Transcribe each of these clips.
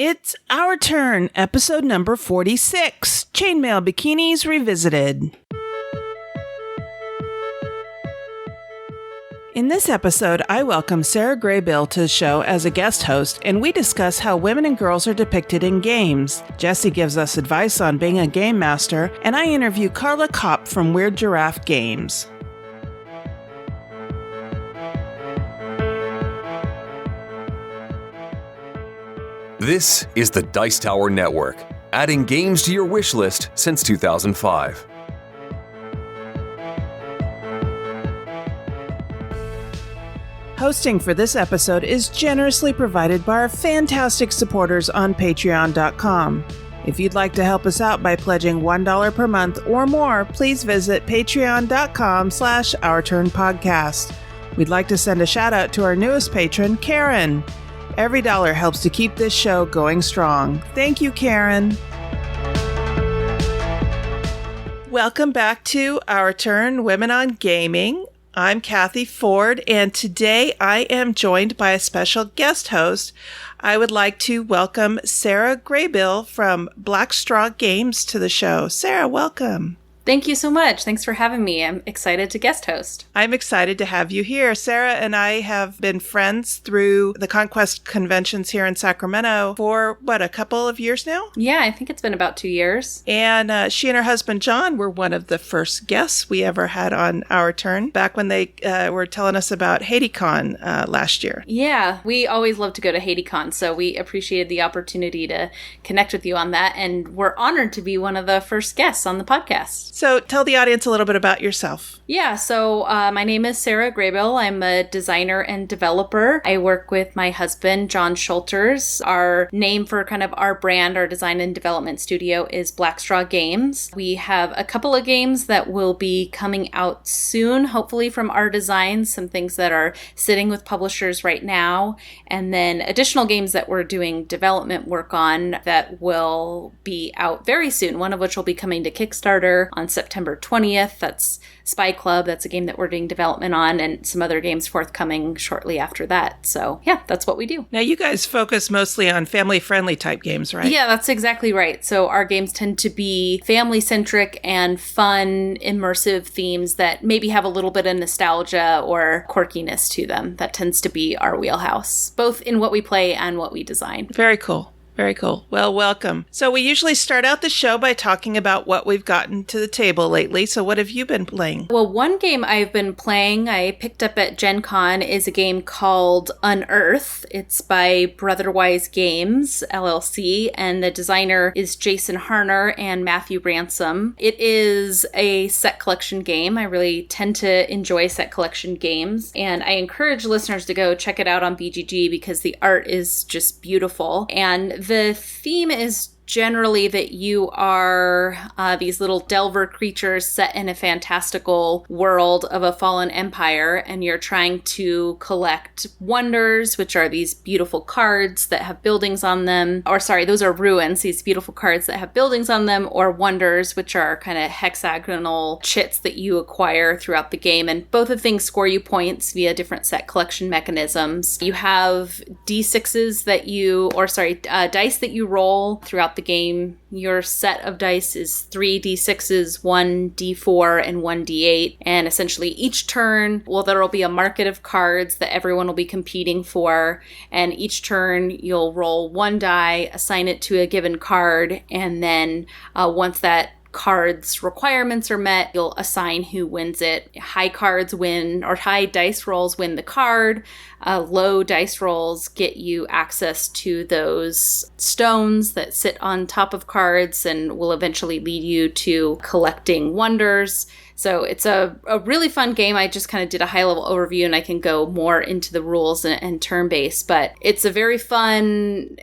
It's our turn, episode number 46, Chainmail Bikinis Revisited. In this episode, I welcome Sarah Graybill to the show as a guest host, and we discuss how women and girls are depicted in games. Jessie gives us advice on being a game master, and I interview Carla Kopp from Weird Giraffe Games. This is the Dice Tower Network, adding games to your wish list since 2005. Hosting for this episode is generously provided by our fantastic supporters on Patreon.com. If you'd like to help us out by pledging $1 per month or more, please visit patreon.com/OurTurnPodcast. We'd like to send a shout out to our newest patron, Karen. Every dollar helps to keep this show going strong. Thank you, Karen. Welcome back to Our Turn, Women on Gaming. I'm Cathy Ford, and today I am joined by a special guest host. I would like to welcome Sarah Graybill from Blackstraw Games to the show. Sarah, welcome. Thank you so much. Thanks for having me. I'm excited to guest host. I'm excited to have you here. Sarah and I have been friends through the Conquest conventions here in Sacramento for, a couple of years now? Yeah, I think it's been about 2 years. And she and her husband, John, were one of the first guests we ever had on Our Turn, back when they were telling us about HaitiCon last year. Yeah, we always love to go to HaitiCon, so we appreciated the opportunity to connect with you on that, and we're honored to be one of the first guests on the podcast. So tell the audience a little bit about yourself. Yeah, so my name is Sarah Graybill. I'm a designer and developer. I work with my husband, John Schulters. Our name for kind of our brand, our design and development studio, is Blackstraw Games. We have a couple of games that will be coming out soon, hopefully from our designs, some things that are sitting with publishers right now, and then additional games that we're doing development work on that will be out very soon, one of which will be coming to Kickstarter on September 20th. That's Spy Club. That's a game that we're doing development on, and some other games forthcoming shortly after that. So yeah, that's what we do. Now you guys focus mostly on family-friendly type games, right? Yeah, that's exactly right. So our games tend to be family-centric and fun, immersive themes that maybe have a little bit of nostalgia or quirkiness to them. That tends to be our wheelhouse, both in what we play and what we design. Very cool. Very cool. Well, welcome. So we usually start out the show by talking about what we've gotten to the table lately. So what have you been playing? Well, one game I've been playing, I picked up at Gen Con, is a game called Unearth. It's by Brotherwise Games, LLC, and the designer is Jason Harner and Matthew Ransom. It is a set collection game. I really tend to enjoy set collection games, and I encourage listeners to go check it out on BGG because the art is just beautiful. And the theme is generally that you are these little delver creatures set in a fantastical world of a fallen empire, and you're trying to collect wonders, which are these beautiful cards that have buildings on them. Or sorry, those are ruins, these beautiful cards that have buildings on them, or wonders, which are kind of hexagonal chits that you acquire throughout the game. And both of things score you points via different set collection mechanisms. You have D6s that dice that you roll throughout the game. Your set of dice is 3 D6s, 1 D4, and 1 D8. And essentially each turn, there will be a market of cards that everyone will be competing for. And each turn you'll roll 1 die, assign it to a given card, and then once that card's requirements are met, you'll assign who wins it. High cards win, or high dice rolls win the card. Low dice rolls get you access to those stones that sit on top of cards and will eventually lead you to collecting wonders. So it's a really fun game. I just kind of did a high-level overview, and I can go more into the rules and turn-based, but it's a very fun,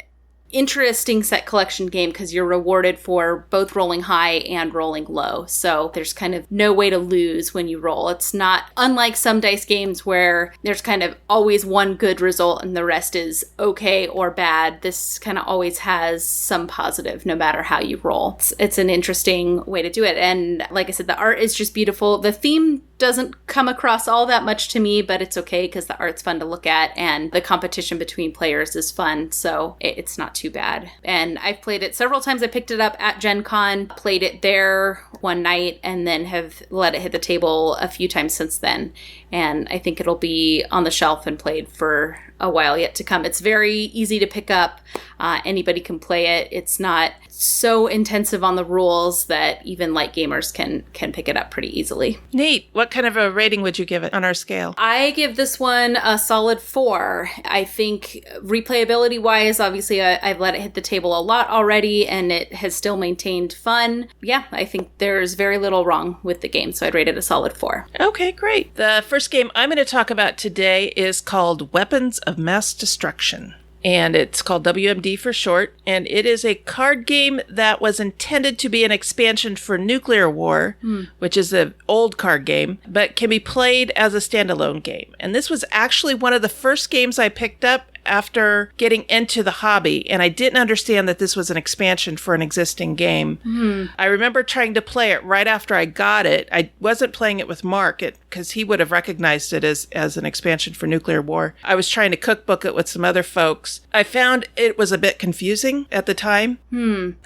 interesting set collection game because you're rewarded for both rolling high and rolling low. So there's kind of no way to lose when you roll. It's not unlike some dice games where there's kind of always one good result and the rest is okay or bad. This kind of always has some positive no matter how you roll. It's an interesting way to do it. And like I said, the art is just beautiful. The theme doesn't come across all that much to me, but it's okay because the art's fun to look at and the competition between players is fun, so it's not too bad. And I've played it several times. I picked it up at Gen Con, played it there one night, and then have let it hit the table a few times since then. And I think it'll be on the shelf and played for a while yet to come. It's very easy to pick up. Anybody can play it. It's not so intensive on the rules that even light gamers can pick it up pretty easily. Neat. What kind of a rating would you give it on our scale? I give this one a solid 4. I think replayability wise, obviously I've let it hit the table a lot already and it has still maintained fun. Yeah, I think there's very little wrong with the game, so I'd rate it a solid 4. Okay, great. The first game I'm going to talk about today is called Weapons of Mass Destruction. And it's called WMD for short, and it is a card game that was intended to be an expansion for Nuclear War, which is an old card game, but can be played as a standalone game. And this was actually one of the first games I picked up after getting into the hobby, and I didn't understand that this was an expansion for an existing game. I remember trying to play it right after I got it. I wasn't playing it with Mark because he would have recognized it as an expansion for Nuclear War. I was trying to cookbook it with some other folks. I found it was a bit confusing at the time.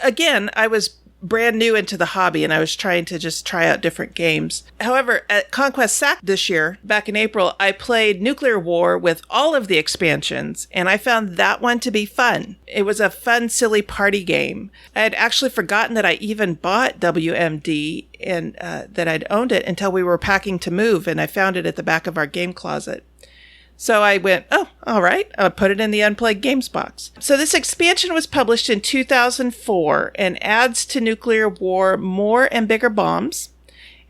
Again, I was brand new into the hobby and I was trying to just try out different games. However, at Conquest SAC this year, back in April, I played Nuclear War with all of the expansions and I found that one to be fun. It was a fun, silly party game. I had actually forgotten that I even bought WMD and that I'd owned it until we were packing to move and I found it at the back of our game closet. So I went, oh, all right, I'll put it in the Unplugged Games box. So this expansion was published in 2004 and adds to Nuclear War more and bigger bombs,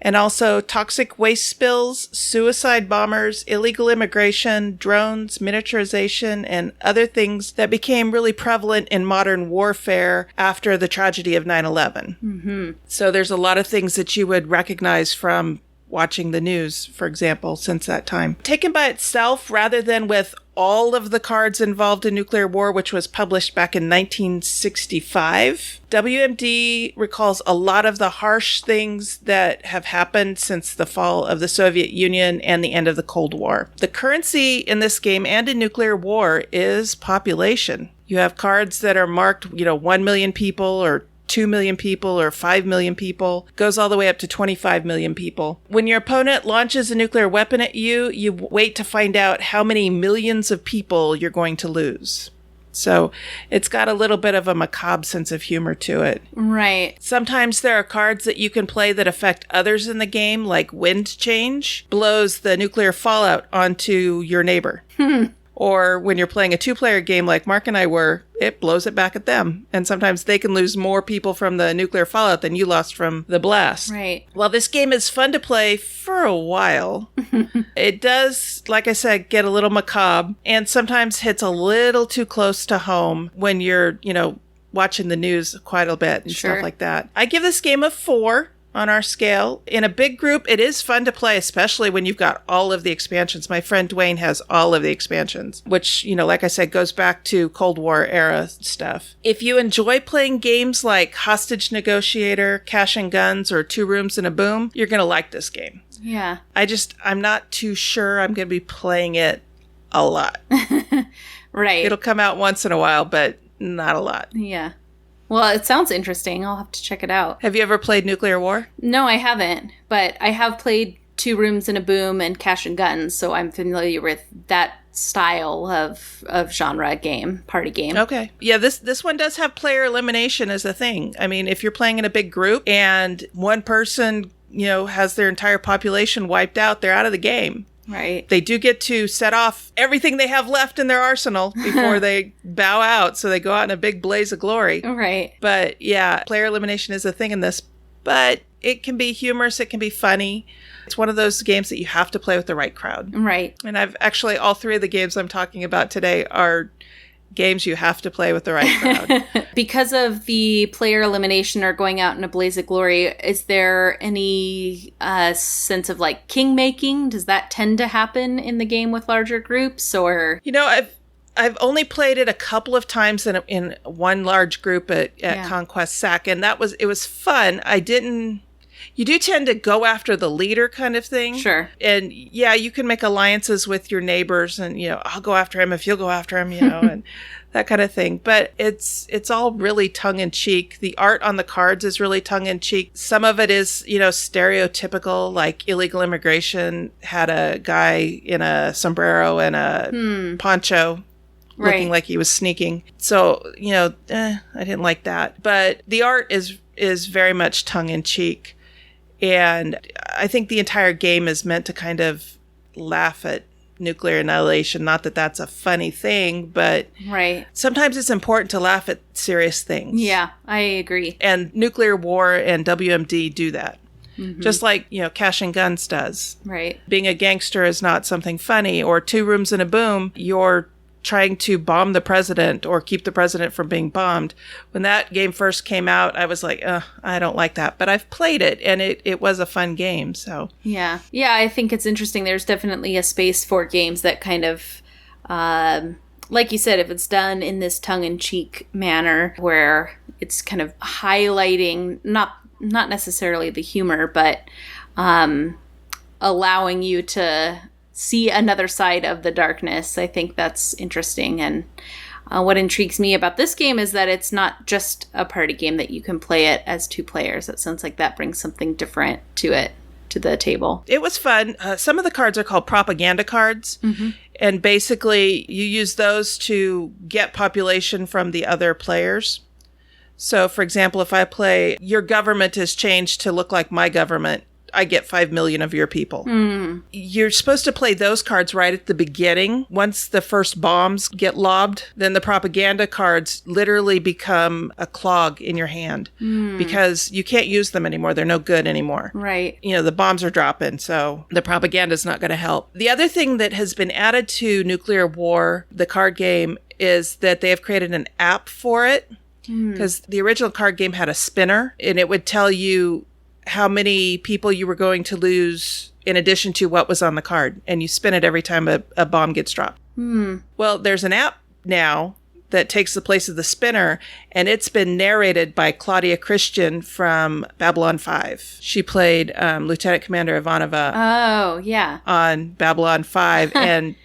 and also toxic waste spills, suicide bombers, illegal immigration, drones, miniaturization, and other things that became really prevalent in modern warfare after the tragedy of 9/11. So there's a lot of things that you would recognize from watching the news, for example, since that time. Taken by itself, rather than with all of the cards involved in Nuclear War, which was published back in 1965, WMD recalls a lot of the harsh things that have happened since the fall of the Soviet Union and the end of the Cold War. The currency in this game and in Nuclear War is population. You have cards that are marked, 1 million people or 2 million people or 5 million people, goes all the way up to 25 million people. When your opponent launches a nuclear weapon at you, you wait to find out how many millions of people you're going to lose. So it's got a little bit of a macabre sense of humor to it. Right. Sometimes there are cards that you can play that affect others in the game, like wind change, blows the nuclear fallout onto your neighbor. Or when you're playing a 2-player game like Mark and I were, it blows it back at them. And sometimes they can lose more people from the nuclear fallout than you lost from the blast. Right. Well, this game is fun to play for a while. It does, like I said, get a little macabre and sometimes hits a little too close to home when you're, watching the news quite a bit and stuff like that. I give this game a 4. On our scale. In a big group, it is fun to play, especially when you've got all of the expansions. My friend Dwayne has all of the expansions, which, like I said, goes back to Cold War era stuff. If you enjoy playing games like Hostage Negotiator, Cash and Guns, or Two Rooms and a Boom, you're going to like this game. Yeah. I'm not too sure I'm going to be playing it a lot. Right. It'll come out once in a while, but not a lot. Yeah. Well, it sounds interesting. I'll have to check it out. Have you ever played Nuclear War? No, I haven't. But I have played Two Rooms and a Boom and Cash and Guns, so I'm familiar with that style of genre game, party game. Okay. Yeah, this one does have player elimination as a thing. I mean, if you're playing in a big group and one person, has their entire population wiped out, they're out of the game. Right. They do get to set off everything they have left in their arsenal before they bow out. So they go out in a big blaze of glory. Right. But yeah, player elimination is a thing in this. But it can be humorous. It can be funny. It's one of those games that you have to play with the right crowd. Right. And I've actually, all 3 of the games I'm talking about today are games you have to play with the right crowd. Because of the player elimination or going out in a blaze of glory, is there any sense of like king making? Does that tend to happen in the game with larger groups, or? I've only played it a couple of times in one large group at Conquest SAC, and it was fun. You do tend to go after the leader kind of thing. Sure. And yeah, you can make alliances with your neighbors and, I'll go after him if you'll go after him, and that kind of thing. But it's all really tongue-in-cheek. The art on the cards is really tongue-in-cheek. Some of it is, stereotypical, like illegal immigration had a guy in a sombrero and a poncho looking like he was sneaking. So, I didn't like that. But the art is very much tongue-in-cheek. And I think the entire game is meant to kind of laugh at nuclear annihilation. Not that that's a funny thing, but sometimes it's important to laugh at serious things. Yeah, I agree. And nuclear war and WMD do that. Mm-hmm. Just like, Cash and Guns does. Right. Being a gangster is not something funny. Or Two Rooms and a Boom, you're trying to bomb the president or keep the president from being bombed. When that game first came out, I was like, I don't like that. But I've played it, and it was a fun game, so. Yeah. Yeah, I think it's interesting. There's definitely a space for games that kind of, like you said, if it's done in this tongue-in-cheek manner, where it's kind of highlighting, not necessarily the humor, but allowing you to see another side of the darkness. I think that's interesting. And what intrigues me about this game is that it's not just a party game, that you can play it as two players. It sounds like that brings something different to it, to the table. It was fun. Some of the cards are called propaganda cards. Mm-hmm. And basically you use those to get population from the other players. So for example, if I play, your government is changed to look like my government, I get 5 million of your people. Mm. You're supposed to play those cards right at the beginning. Once the first bombs get lobbed, then the propaganda cards literally become a clog in your hand because you can't use them anymore. They're no good anymore. Right. The bombs are dropping, so the propaganda is not going to help. The other thing that has been added to Nuclear War, the card game, is that they have created an app for it because the original card game had a spinner, and it would tell you how many people you were going to lose in addition to what was on the card. And you spin it every time a bomb gets dropped. Well, there's an app now that takes the place of the spinner, and it's been narrated by Claudia Christian from Babylon 5. She played Lieutenant Commander Ivanova on Babylon 5. And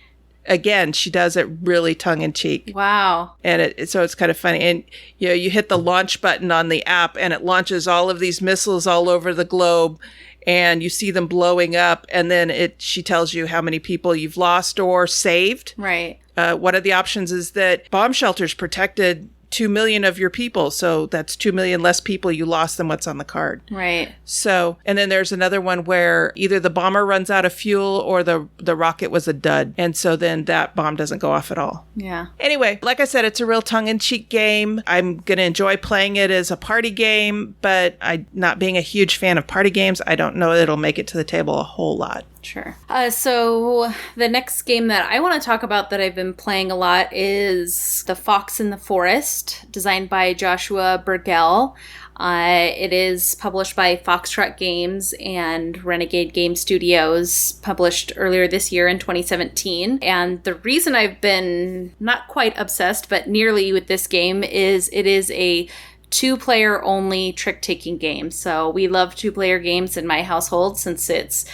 again, she does it really tongue-in-cheek. Wow. And so it's kind of funny. And, you hit the launch button on the app, and it launches all of these missiles all over the globe, and you see them blowing up, and then she tells you how many people you've lost or saved. Right. One of the options is that bomb shelters protected 2 million of your people. So that's 2 million less people you lost than what's on the card. Right. So, and then there's another one where either the bomber runs out of fuel or the rocket was a dud. And so then that bomb doesn't go off at all. Yeah. Anyway, like I said, it's a real tongue-in-cheek game. I'm going to enjoy playing it as a party game, but not being a huge fan of party games, I don't know it'll make it to the table a whole lot. Sure. So the next game that I want to talk about that I've been playing a lot is The Fox in the Forest, designed by Joshua Burgell. It is published by Foxtrot Games and Renegade Game Studios, published earlier this year in 2017. And the reason I've been not quite obsessed, but nearly with this game is it is a two-player only trick-taking game. So we love two-player games in my household since it's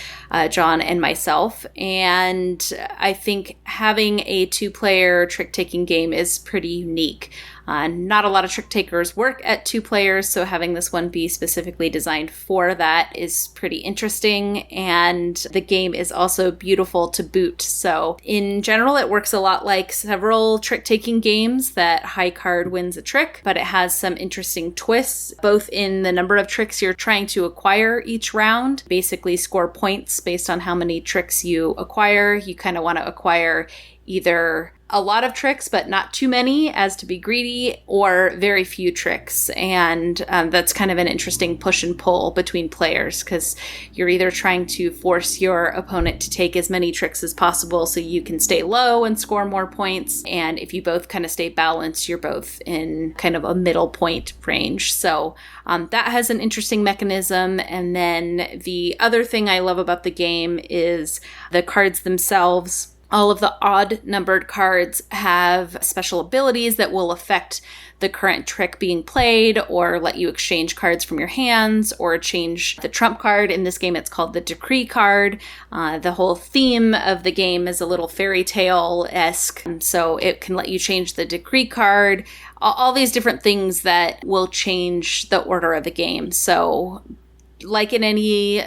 John and myself. And I think having a two-player trick-taking game is pretty unique. Not a lot of trick takers work at two players, so having this one be specifically designed for that is pretty interesting. And the game is also beautiful to boot. So in general, it works a lot like several trick-taking games that high card wins a trick, but it has some interesting twists, both in the number of tricks you're trying to acquire each round. Basically score points based on how many tricks you acquire. You kind of want to acquire either a lot of tricks, but not too many as to be greedy, or very few tricks. And that's kind of an interesting push and pull between players, because you're either trying to force your opponent to take as many tricks as possible so you can stay low and score more points. And if you both kind of stay balanced, you're both in kind of a middle point range. So that has an interesting mechanism. And then the other thing I love about the game is the cards themselves All of the odd numbered cards have special abilities that will affect the current trick being played, or let you exchange cards from your hands, or change the trump card. In this game, it's called the decree card. The whole theme of the game is a little fairy tale-esque, so it can let you change the decree card. All these different things that will change the order of the game. So like in any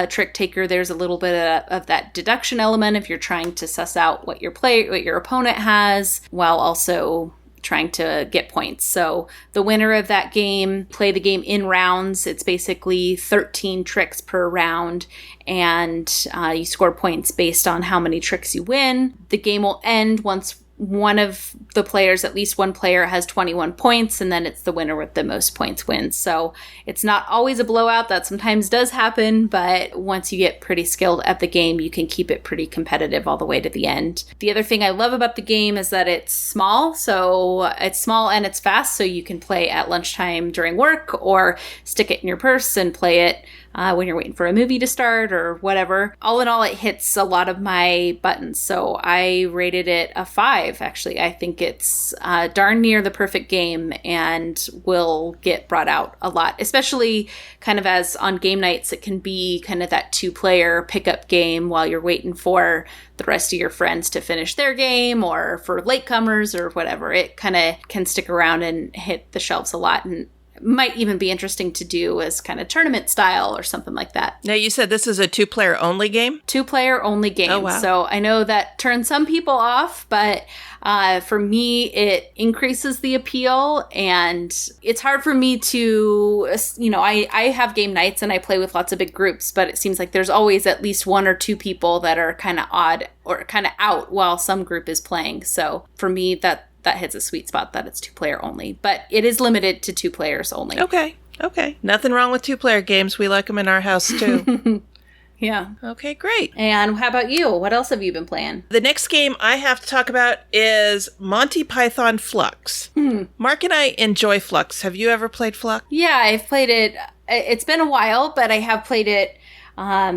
trick taker, there's a little bit of that deduction element if you're trying to suss out what your opponent has, while also trying to get points. So the winner of that game play the game in rounds. It's basically 13 tricks per round, and you score points based on how many tricks you win. The game will end once one of the players, at least one player, has 21 points, and then it's the winner with the most points wins. So it's not always a blowout. That sometimes does happen, but once you get pretty skilled at the game, you can keep it pretty competitive all the way to the end. The other thing I love about the game is that it's small. So it's small and it's fast, so you can play at lunchtime during work, or stick it in your purse and play it when you're waiting for a movie to start or whatever. All in all, it hits a lot of my buttons. So I rated it a 5, actually. I think it's darn near the perfect game and will get brought out a lot, especially kind of as on game nights, it can be kind of that 2-player pickup game while you're waiting for the rest of your friends to finish their game, or for latecomers or whatever. It kind of can stick around and hit the shelves a lot, and might even be interesting to do as kind of tournament style or something like that. Now, you said this is a 2-player only game? 2-player only game. Oh, wow. So I know that turns some people off, but for me, it increases the appeal, and it's hard for me to, I have game nights and I play with lots of big groups, but it seems like there's always at least 1 or 2 people that are kind of odd or kind of out while some group is playing. So for me, that hits a sweet spot that it's 2-player only, but it is limited to 2 players only. Okay. Nothing wrong with 2-player games. We like them in our house too. Yeah. Okay, great. And how about you? What else have you been playing? The next game I have to talk about is Monty Python Flux. Mark and I enjoy Flux. Have you ever played Flux? Yeah, I've played it. It's been a while, but I have played it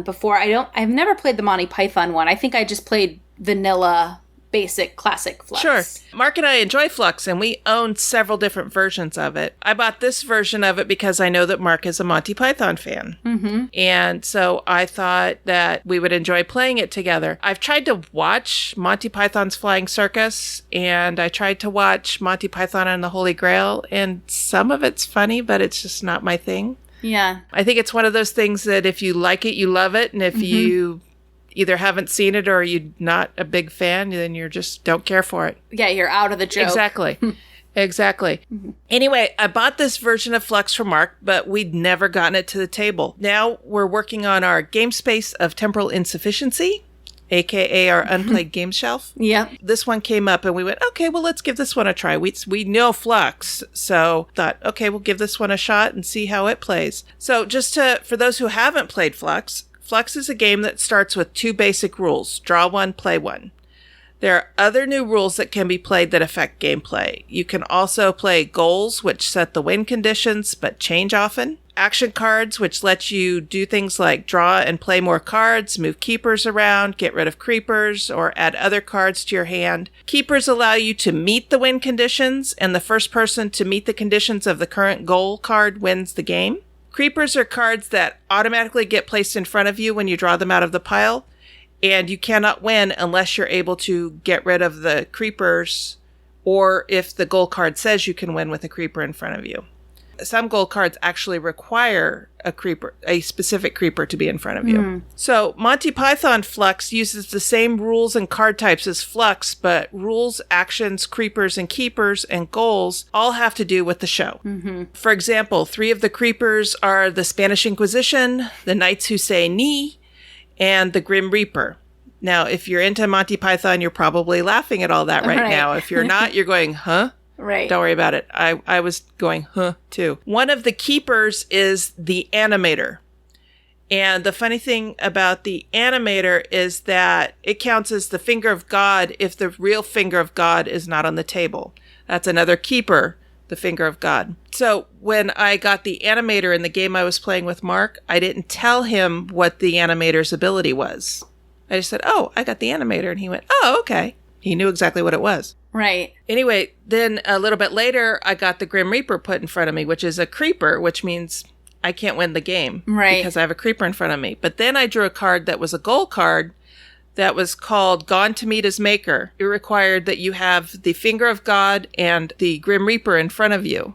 before. I've never played the Monty Python one. I think I just played vanilla basic classic Flux. Sure. Mark and I enjoy Flux, and we own several different versions of it. I bought this version of it because I know that Mark is a Monty Python fan. Mm-hmm. And so I thought that we would enjoy playing it together. I've tried to watch Monty Python's Flying Circus, and I tried to watch Monty Python and the Holy Grail, and some of it's funny, but it's just not my thing. Yeah. I think it's one of those things that if you like it, you love it, and if you either haven't seen it or you're not a big fan, then you just don't care for it. Yeah, you're out of the joke. Exactly. Mm-hmm. Anyway, I bought this version of Flux for Mark, but we'd never gotten it to the table. Now we're working on our game space of temporal insufficiency, aka our unplayed game shelf. Yeah. This one came up and we went, okay, well, let's give this one a try. We know Flux, so thought, okay, we'll give this one a shot and see how it plays. So for those who haven't played Flux is a game that starts with 2 basic rules: draw 1, play 1. There are other new rules that can be played that affect gameplay. You can also play goals, which set the win conditions but change often. Action cards, which let you do things like draw and play more cards, move keepers around, get rid of creepers, or add other cards to your hand. Keepers allow you to meet the win conditions, and the first person to meet the conditions of the current goal card wins the game. Creepers are cards that automatically get placed in front of you when you draw them out of the pile, and you cannot win unless you're able to get rid of the creepers, or if the goal card says you can win with a creeper in front of you. Some goal cards actually require a specific creeper to be in front of you. So Monty Python Flux uses the same rules and card types as Flux, but rules, actions, creepers, and keepers, and goals all have to do with the show. Mm-hmm. For example, 3 of the creepers are the Spanish Inquisition, the Knights Who Say Ni, and the Grim Reaper. Now, if you're into Monty Python, you're probably laughing at all that right now. If you're not, you're going, huh? Right. Don't worry about it. I was going, huh, too. One of the keepers is the animator. And the funny thing about the animator is that it counts as the finger of God if the real finger of God is not on the table. That's another keeper, the finger of God. So when I got the animator in the game I was playing with Mark, I didn't tell him what the animator's ability was. I just said, oh, I got the animator. And he went, oh, okay. He knew exactly what it was. Right. Anyway, then a little bit later, I got the Grim Reaper put in front of me, which is a creeper, which means I can't win the game. Right. Because I have a creeper in front of me. But then I drew a card that was a goal card that was called Gone to Meet His Maker. It required that you have the Finger of God and the Grim Reaper in front of you.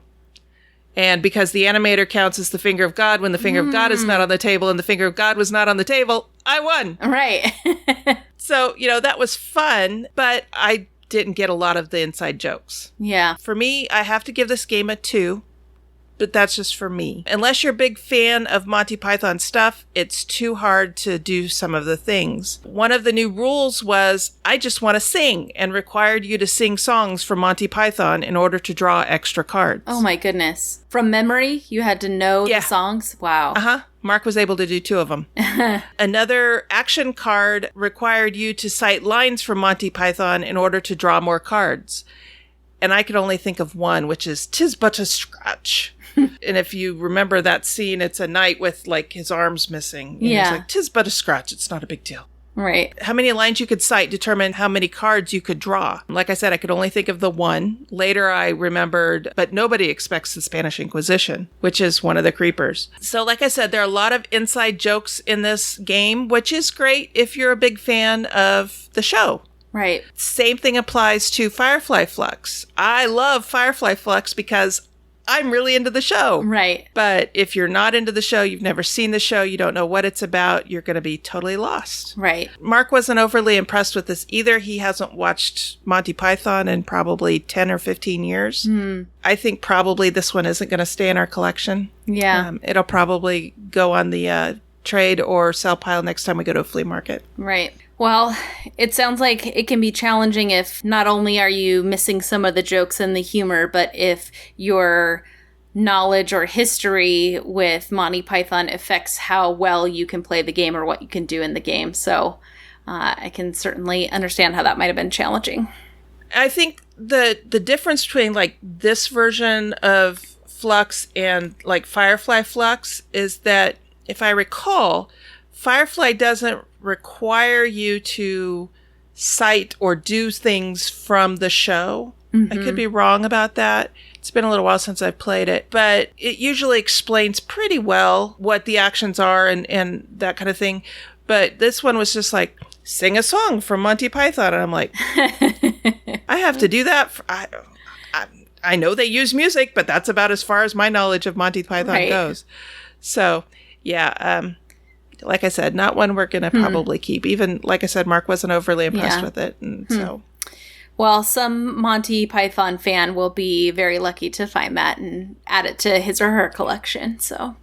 And because the animator counts as the Finger of God, when the Finger of God is not on the table and the Finger of God was not on the table, I won. Right. So, that was fun, but I didn't get a lot of the inside jokes. Yeah. For me, I have to give this game a 2. But that's just for me. Unless you're a big fan of Monty Python stuff, it's too hard to do some of the things. One of the new rules was I just want to sing and required you to sing songs from Monty Python in order to draw extra cards. Oh my goodness. From memory, you had to know the songs? Wow. Uh-huh. Mark was able to do 2 of them. Another action card required you to cite lines from Monty Python in order to draw more cards. And I could only think of one, which is "'Tis but a scratch." And if you remember that scene, it's a knight with like his arms missing. And he's like, "'Tis but a scratch. It's not a big deal." Right. How many lines you could cite determined how many cards you could draw. Like I said, I could only think of the one. Later I remembered, but nobody expects the Spanish Inquisition, which is one of the creepers. So like I said, there are a lot of inside jokes in this game, which is great if you're a big fan of the show. Right. Same thing applies to Firefly Flux. I love Firefly Flux because I'm really into the show. Right. But if you're not into the show, you've never seen the show, you don't know what it's about, you're going to be totally lost. Right. Mark wasn't overly impressed with this either. He hasn't watched Monty Python in probably 10 or 15 years. I think probably this one isn't going to stay in our collection. Yeah. It'll probably go on the trade or sell pile next time we go to a flea market. Right. Well, it sounds like it can be challenging if not only are you missing some of the jokes and the humor, but if your knowledge or history with Monty Python affects how well you can play the game or what you can do in the game. So I can certainly understand how that might have been challenging. I think the difference between like this version of Flux and like Firefly Flux is that, if I recall, Firefly doesn't require you to cite or do things from the show. I could be wrong about that. It's been a little while since I've played it, but it usually explains pretty well what the actions are and that kind of thing. But this one was just like, sing a song from Monty Python. And I'm like, I have to do that? I know they use music, but that's about as far as my knowledge of Monty Python goes. So, yeah, like I said, not one we're going to probably keep. Even, like I said, Mark wasn't overly impressed with it. And so, well, some Monty Python fan will be very lucky to find that and add it to his or her collection. So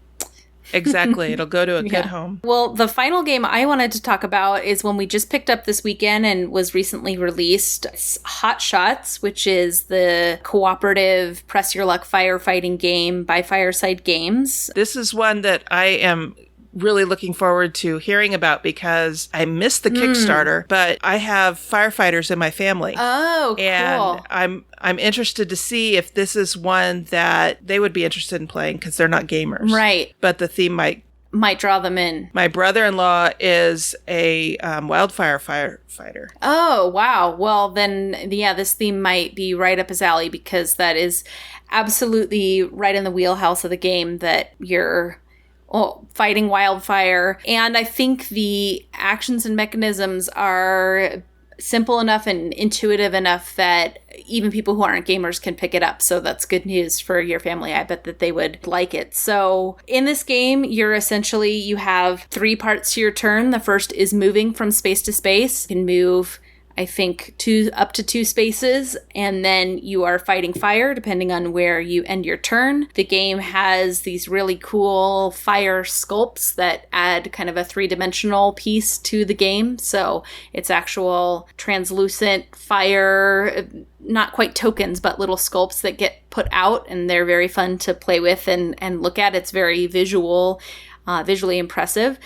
exactly. It'll go to a good home. Well, the final game I wanted to talk about is one we just picked up this weekend and was recently released. It's Hot Shots, which is the cooperative press your luck firefighting game by Fireside Games. This is one that I am really looking forward to hearing about because I missed the Kickstarter, but I have firefighters in my family. Oh, cool. And I'm interested to see if this is one that they would be interested in playing because they're not gamers. Right. But the theme might draw them in. My brother-in-law is a wildfire firefighter. Oh, wow. Well, then, yeah, this theme might be right up his alley because that is absolutely right in the wheelhouse of the game that you're fighting wildfire. And I think the actions and mechanisms are simple enough and intuitive enough that even people who aren't gamers can pick it up. So that's good news for your family. I bet that they would like it. So in this game, you have 3 parts to your turn. The first is moving from space to space. You can move, I think, up to 2 spaces, and then you are fighting fire depending on where you end your turn. The game has these really cool fire sculpts that add kind of a 3-dimensional piece to the game. So it's actual translucent fire, not quite tokens, but little sculpts that get put out, and they're very fun to play with and look at. It's very visually impressive.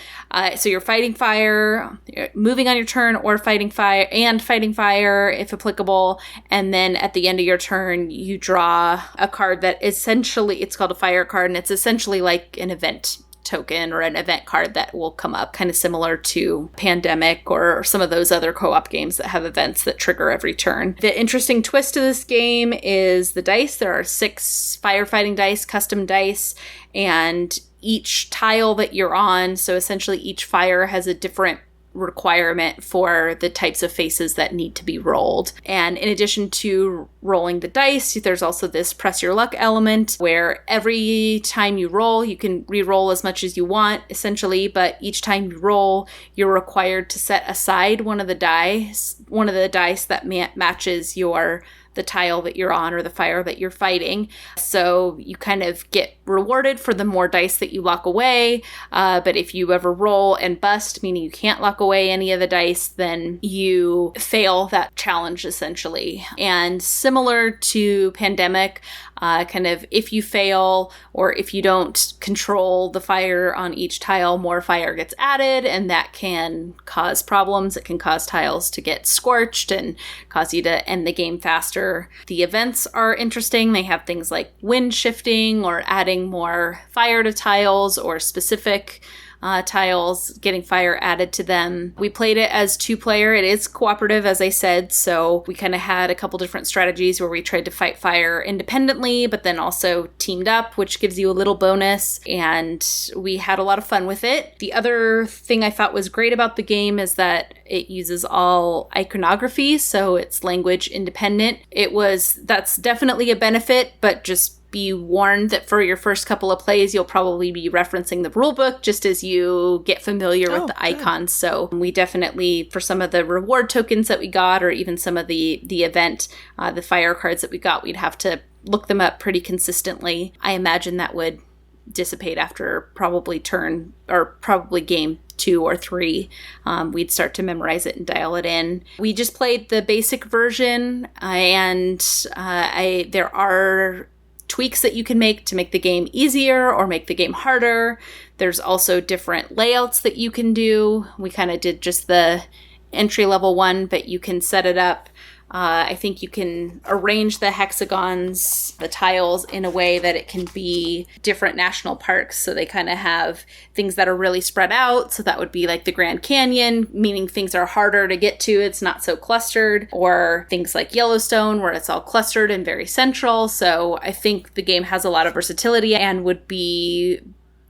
So you're fighting fire, you're moving on your turn, or fighting fire if applicable. And then at the end of your turn, you draw a card that essentially, it's called a fire card, and it's essentially like an event token or an event card that will come up, kind of similar to Pandemic or some of those other co-op games that have events that trigger every turn. The interesting twist to this game is the dice. There are 6 firefighting dice, custom dice, and each tile that you're on, so essentially each fire has a different requirement for the types of faces that need to be rolled. And in addition to rolling the dice, there's also this press your luck element where every time you roll, you can re-roll as much as you want, essentially, but each time you roll, you're required to set aside one of the dice that matches the tile that you're on or the fire that you're fighting. So you kind of get rewarded for the more dice that you lock away. But if you ever roll and bust, meaning you can't lock away any of the dice, then you fail that challenge essentially. And similar to Pandemic, kind of if you fail or if you don't control the fire on each tile, more fire gets added, and that can cause problems. It can cause tiles to get scorched and cause you to end the game faster. The events are interesting. They have things like wind shifting or adding more fire to tiles or specific tiles, getting fire added to them. We played it as 2-player. It is cooperative, as I said, so we kind of had a couple different strategies where we tried to fight fire independently, but then also teamed up, which gives you a little bonus, and we had a lot of fun with it. The other thing I thought was great about the game is that it uses all iconography, so it's language independent. That's definitely a benefit, but just be warned that for your first couple of plays, you'll probably be referencing the rulebook just as you get familiar with the icons. So we definitely, for some of the reward tokens that we got, or even some of the event, the fire cards that we got, we'd have to look them up pretty consistently. I imagine that would dissipate after probably game 2 or 3. We'd start to memorize it and dial it in. We just played the basic version, and there are tweaks that you can make to make the game easier or make the game harder. There's also different layouts that you can do. We kind of did just the entry-level one, but you can set it up. I think you can arrange the hexagons, the tiles, in a way that it can be different national parks. So they kind of have things that are really spread out. So that would be like the Grand Canyon, meaning things are harder to get to. It's not so clustered. Or things like Yellowstone, where it's all clustered and very central. So I think the game has a lot of versatility and would be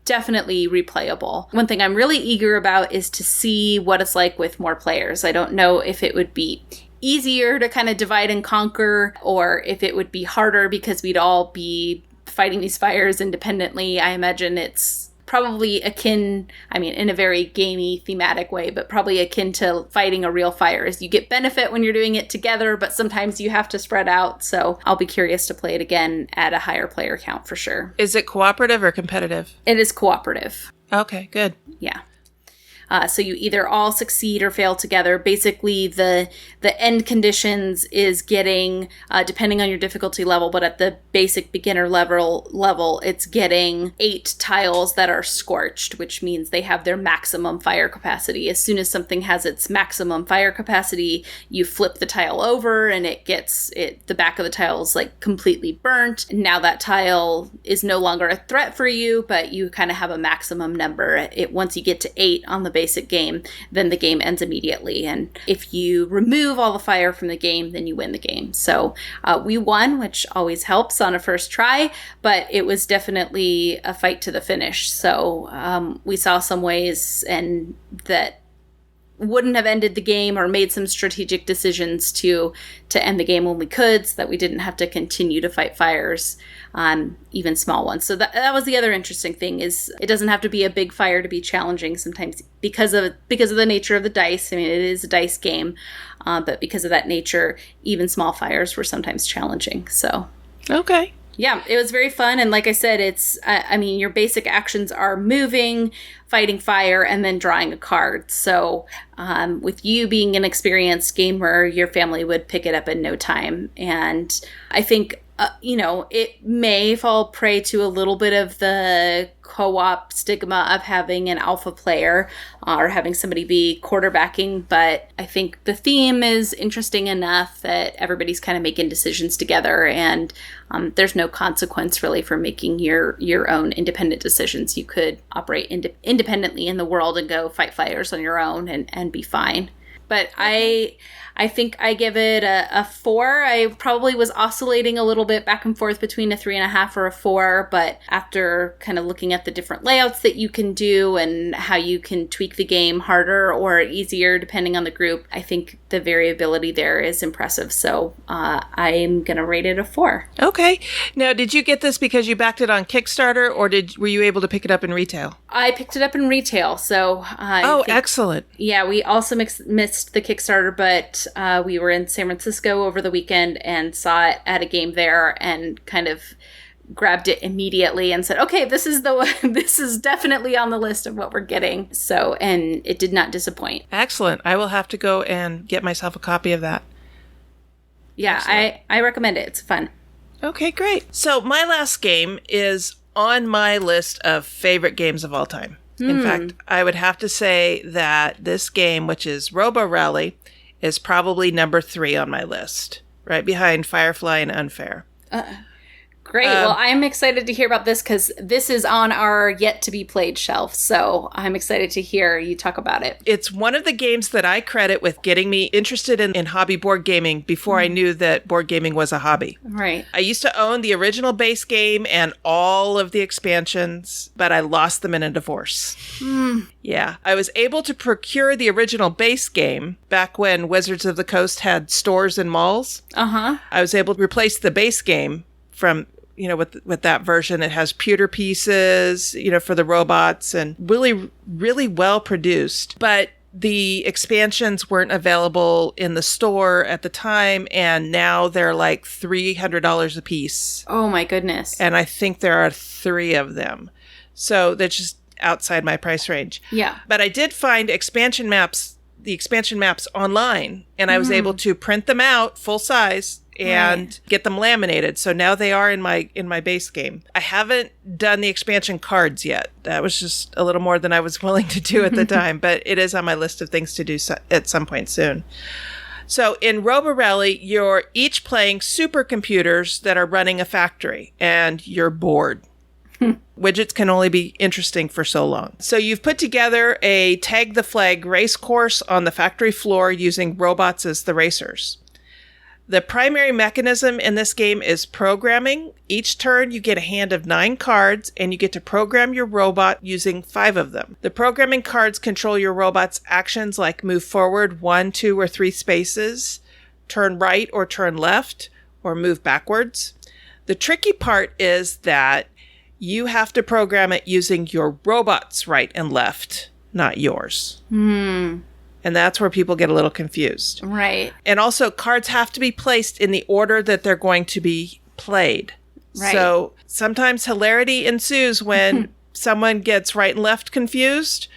definitely replayable. One thing I'm really eager about is to see what it's like with more players. I don't know if it would be easier to kind of divide and conquer, or if it would be harder because we'd all be fighting these fires independently. I imagine it's probably akin, in a very gamey thematic way, but probably akin to fighting a real fire, is you get benefit when you're doing it together, but sometimes you have to spread out. So I'll be curious to play it again at a higher player count for sure. Is it cooperative or competitive? It is cooperative. Okay, good. Yeah. So you either all succeed or fail together. Basically, the end conditions is getting, depending on your difficulty level, but at the basic beginner level, it's getting 8 tiles that are scorched, which means they have their maximum fire capacity. As soon as something has its maximum fire capacity, you flip the tile over and the back of the tile is like completely burnt. Now that tile is no longer a threat for you, but you kind of have a maximum number. Once you get to 8 on the basic game, then the game ends immediately. And if you remove all the fire from the game, then you win the game. So we won, which always helps on a first try, but it was definitely a fight to the finish. So we saw some ways and that wouldn't have ended the game, or made some strategic decisions to end the game when we could, so that we didn't have to continue to fight fires, even small ones. So that was the other interesting thing, is it doesn't have to be a big fire to be challenging sometimes because of the nature of the dice. It is a dice game, but because of that nature, even small fires were sometimes challenging. So okay. Yeah, it was very fun. And like I said, it's, your basic actions are moving, fighting fire, and then drawing a card. So with you being an experienced gamer, your family would pick it up in no time. And I think it may fall prey to a little bit of the co-op stigma of having an alpha player or having somebody be quarterbacking, but I think the theme is interesting enough that everybody's kind of making decisions together, and there's no consequence really for making your own independent decisions. You could operate independently in the world and go fight fires on your own and be fine. But I think I give it a 4. I probably was oscillating a little bit back and forth between a 3.5 or a 4, but after kind of looking at the different layouts that you can do and how you can tweak the game harder or easier depending on the group, I think the variability there is impressive. So I'm going to rate it a 4. Okay. Now, did you get this because you backed it on Kickstarter, or were you able to pick it up in retail? I picked it up in retail. So excellent. Yeah, we also missed the Kickstarter, but we were in San Francisco over the weekend and saw it at a game there and kind of grabbed it immediately and said, okay, this is this is definitely on the list of what we're getting. So, and it did not disappoint. Excellent. I will have to go and get myself a copy of that. Yeah, I recommend it. It's fun. Okay, great. So my last game is on my list of favorite games of all time. In fact, I would have to say that this game, which is Robo Rally, is probably number 3 on my list, right behind Firefly and Unfair. Great. Well, I'm excited to hear about this because this is on our yet-to-be-played shelf, so I'm excited to hear you talk about it. It's one of the games that I credit with getting me interested in hobby board gaming before I knew that board gaming was a hobby. Right. I used to own the original base game and all of the expansions, but I lost them in a divorce. Yeah. I was able to procure the original base game back when Wizards of the Coast had stores and malls. I was able to replace the base game from, with that version. It has pewter pieces, for the robots, and really, really well produced. But the expansions weren't available in the store at the time, and now they're like $300 a piece. Oh my goodness. And I think there are 3 of them. So they're just outside my price range. Yeah. But I did find the expansion maps online, and I was able to print them out full size and get them laminated. So now they are in my base game. I haven't done the expansion cards yet. That was just a little more than I was willing to do at the time, but it is on my list of things to do at some point soon. So in Robo Rally, you're each playing supercomputers that are running a factory, and you're bored. Widgets can only be interesting for so long. So you've put together a tag the flag race course on the factory floor using robots as the racers. The primary mechanism in this game is programming. Each turn you get a hand of 9 cards, and you get to program your robot using 5 of them. The programming cards control your robot's actions like move forward 1, 2, or 3 spaces, turn right or turn left, or move backwards. The tricky part is that you have to program it using your robot's right and left, not yours. And that's where people get a little confused. Right. And also, cards have to be placed in the order that they're going to be played. Right. So sometimes hilarity ensues when someone gets right and left confused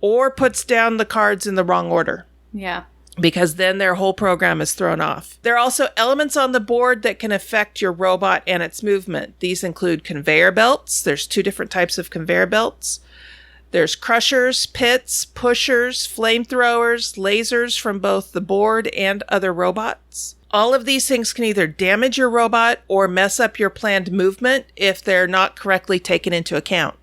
or puts down the cards in the wrong order. Yeah. Because then their whole program is thrown off. There are also elements on the board that can affect your robot and its movement. These include conveyor belts. There's 2 different types of conveyor belts. There's crushers, pits, pushers, flamethrowers, lasers from both the board and other robots. All of these things can either damage your robot or mess up your planned movement if they're not correctly taken into account.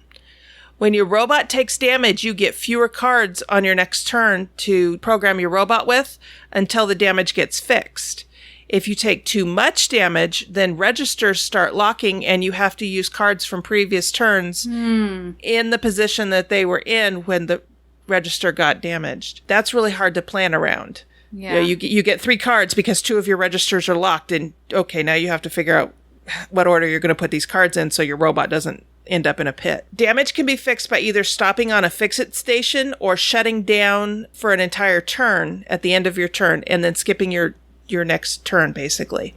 When your robot takes damage, you get fewer cards on your next turn to program your robot with until the damage gets fixed. If you take too much damage, then registers start locking and you have to use cards from previous turns in the position that they were in when the register got damaged. That's really hard to plan around. Yeah. You get 3 cards because 2 of your registers are locked, and okay, now you have to figure out what order you're going to put these cards in so your robot doesn't end up in a pit. Damage can be fixed by either stopping on a fix-it station or shutting down for an entire turn at the end of your turn and then skipping your next turn, basically.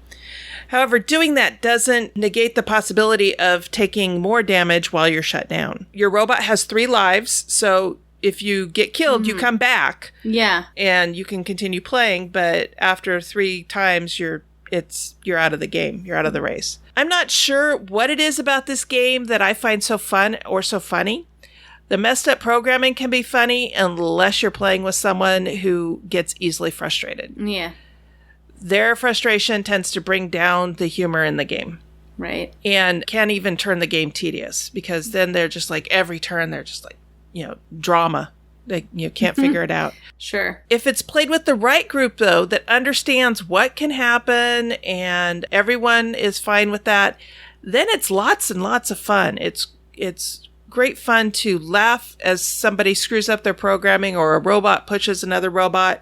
However, doing that doesn't negate the possibility of taking more damage while you're shut down. Your robot has 3 lives, so if you get killed, you come back. Yeah. And you can continue playing, but after 3 times, you're out of the game. You're out of the race. I'm not sure what it is about this game that I find so fun or so funny. The messed up programming can be funny unless you're playing with someone who gets easily frustrated. Yeah. Their frustration tends to bring down the humor in the game. Right. And can even turn the game tedious because then they're just like every turn, they're just like, drama. They can't figure it out. Sure. If it's played with the right group, though, that understands what can happen and everyone is fine with that, then it's lots and lots of fun. It's great fun to laugh as somebody screws up their programming or a robot pushes another robot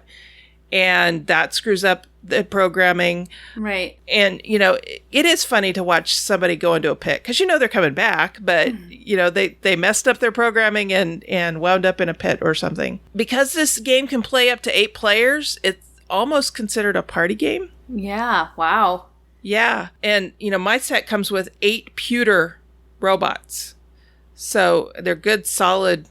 and that screws up the programming. Right. And, it is funny to watch somebody go into a pit because they're coming back, but, they messed up their programming and wound up in a pit or something. Because this game can play up to 8 players, it's almost considered a party game. Yeah. Wow. Yeah. And, my set comes with 8 pewter robots. So they're good, solid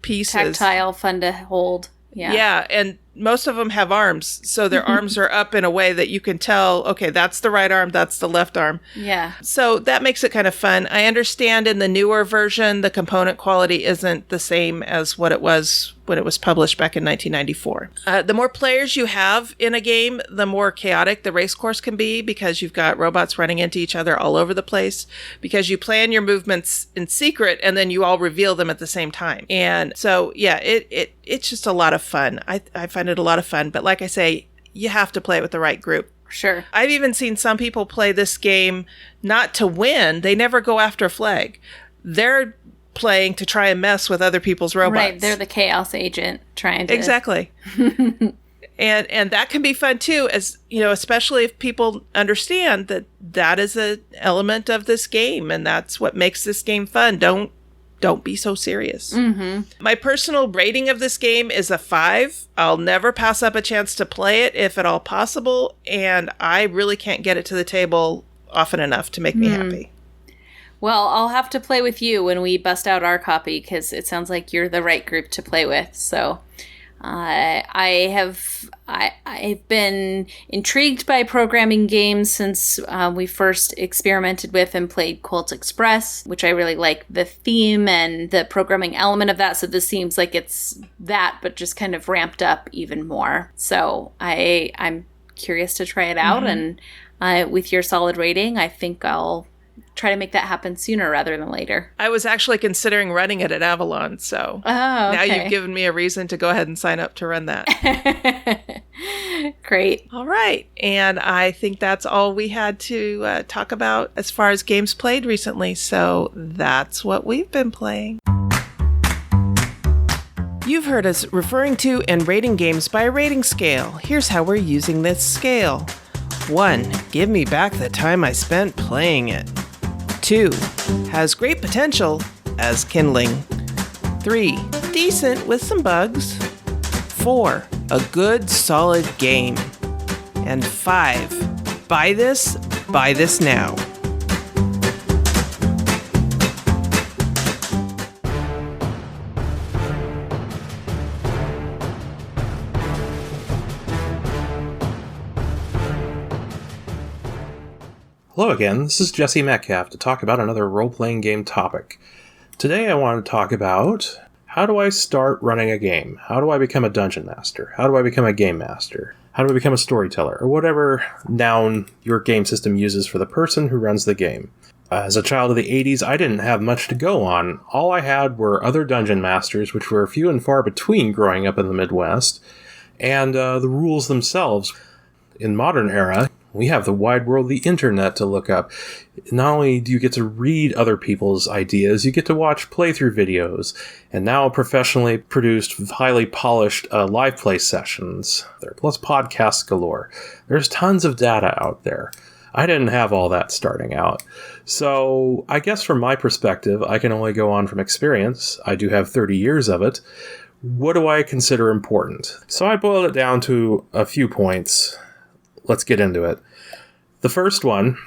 pieces. Tactile, fun to hold. Yeah. Yeah. And most of them have arms. So their arms are up in a way that you can tell, okay, that's the right arm, that's the left arm. Yeah. So that makes it kind of fun. I understand in the newer version, the component quality isn't the same as what it was when it was published back in 1994. The more players you have in a game, the more chaotic the race course can be because you've got robots running into each other all over the place because you plan your movements in secret and then you all reveal them at the same time. And so, yeah, it's just a lot of fun. I find it a lot of fun. But like I say, you have to play it with the right group. Sure. I've even seen some people play this game not to win. They never go after a flag. They're playing to try and mess with other people's robots. Right, they're the chaos agent trying to... Exactly. And that can be fun too, as especially if people understand that is an element of this game and that's what makes this game fun. Don't be so serious. Mm-hmm. My personal rating of this game is a 5. I'll never pass up a chance to play it if at all possible, and I really can't get it to the table often enough to make me happy. Well, I'll have to play with you when we bust out our copy because it sounds like you're the right group to play with. So I've been intrigued by programming games since we first experimented with and played Colt Express, which I really like the theme and the programming element of that. So this seems like it's that, but just kind of ramped up even more. So I'm curious to try it out. And with your solid rating, I think I'll try to make that happen sooner rather than later. I was actually considering running it at Avalon, so now you've given me a reason to go ahead and sign up to run that. Great. All right. And I think that's all we had to talk about as far as games played recently. So that's what we've been playing. You've heard us referring to and rating games by a rating scale. Here's how we're using this scale. 1. Give me back the time I spent playing it. 2. Has great potential as kindling. 3. Decent with some bugs. 4. A good solid game. And 5. Buy this now. Hello again, this is Jesse Metcalfe to talk about another role-playing game topic. Today I want to talk about how do I start running a game? How do I become a dungeon master? How do I become a game master? How do I become a storyteller? Or whatever noun your game system uses for the person who runs the game. As a child of the 80s, I didn't have much to go on. All I had were other dungeon masters, which were few and far between growing up in the Midwest, and the rules themselves. In modern era, we have the wide world, the internet to look up. Not only do you get to read other people's ideas, you get to watch playthrough videos, and now professionally produced, highly polished live play sessions. Plus podcasts galore. There's tons of data out there. I didn't have all that starting out. So I guess from my perspective, I can only go on from experience. I do have 30 years of it. What do I consider important? So I boiled it down to a few points. Let's get into it. The first one,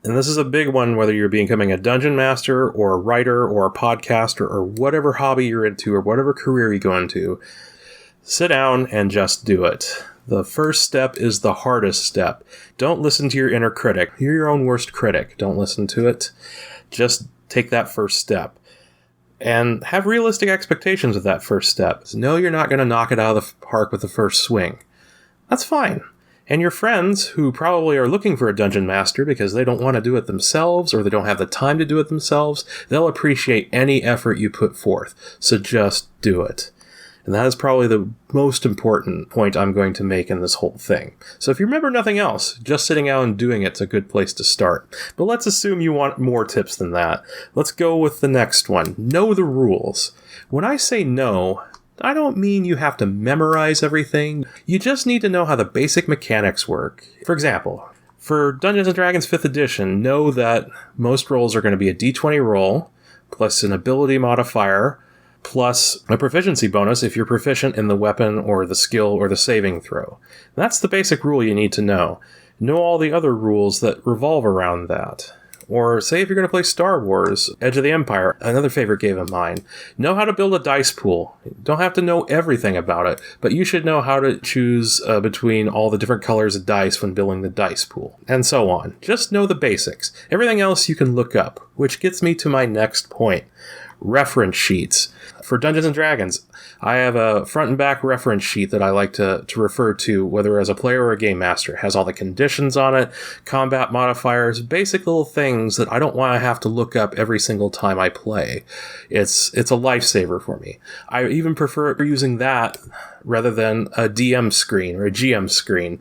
and this is a big one, whether you're becoming a dungeon master or a writer or a podcaster or whatever hobby you're into or whatever career you go into, sit down and just do it. The first step is the hardest step. Don't listen to your inner critic. You're your own worst critic. Don't listen to it. Just take that first step. And have realistic expectations of that first step. Know you're not going to knock it out of the park with the first swing. That's fine. And your friends, who probably are looking for a dungeon master because they don't want to do it themselves or they don't have the time to do it themselves, they'll appreciate any effort you put forth. So just do it. And that is probably the most important point I'm going to make in this whole thing. So if you remember nothing else, just sitting out and doing it's a good place to start. But let's assume you want more tips than that. Let's go with the next one. Know the rules. When I say know, I don't mean you have to memorize everything. You just need to know how the basic mechanics work. For example, for Dungeons & Dragons 5th edition, know that most rolls are going to be a d20 roll, plus an ability modifier, plus a proficiency bonus if you're proficient in the weapon or the skill or the saving throw. That's the basic rule you need to know. Know all the other rules that revolve around that. Or say if you're going to play Star Wars, Edge of the Empire, another favorite game of mine, know how to build a dice pool. You don't have to know everything about it, but you should know how to choose between all the different colors of dice when building the dice pool, and so on. Just know the basics. Everything else you can look up, which gets me to my next point. Reference sheets. For Dungeons & Dragons, I have a front and back reference sheet that I like to refer to, whether as a player or a game master. It has all the conditions on it, combat modifiers, basic little things that I don't want to have to look up every single time I play. It's a lifesaver for me. I even prefer using that rather than a DM screen or a GM screen.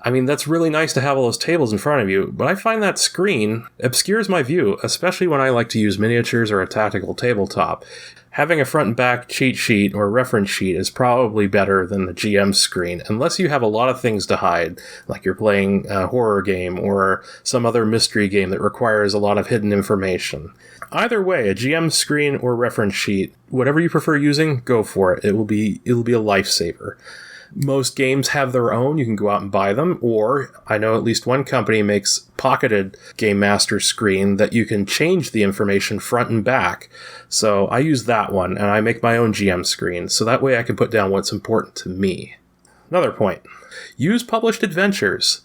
I mean, that's really nice to have all those tables in front of you, but I find that screen obscures my view, especially when I like to use miniatures or a tactical tabletop. Having a front and back cheat sheet or reference sheet is probably better than the GM screen, unless you have a lot of things to hide, like you're playing a horror game or some other mystery game that requires a lot of hidden information. Either way, a GM screen or reference sheet, whatever you prefer using, go for it. It'll be a lifesaver. Most games have their own. You can go out and buy them, or I know at least one company makes pocketed Game Master screen that you can change the information front and back. So I use that one, and I make my own GM screen, so that way I can put down what's important to me. Another point. Use published adventures.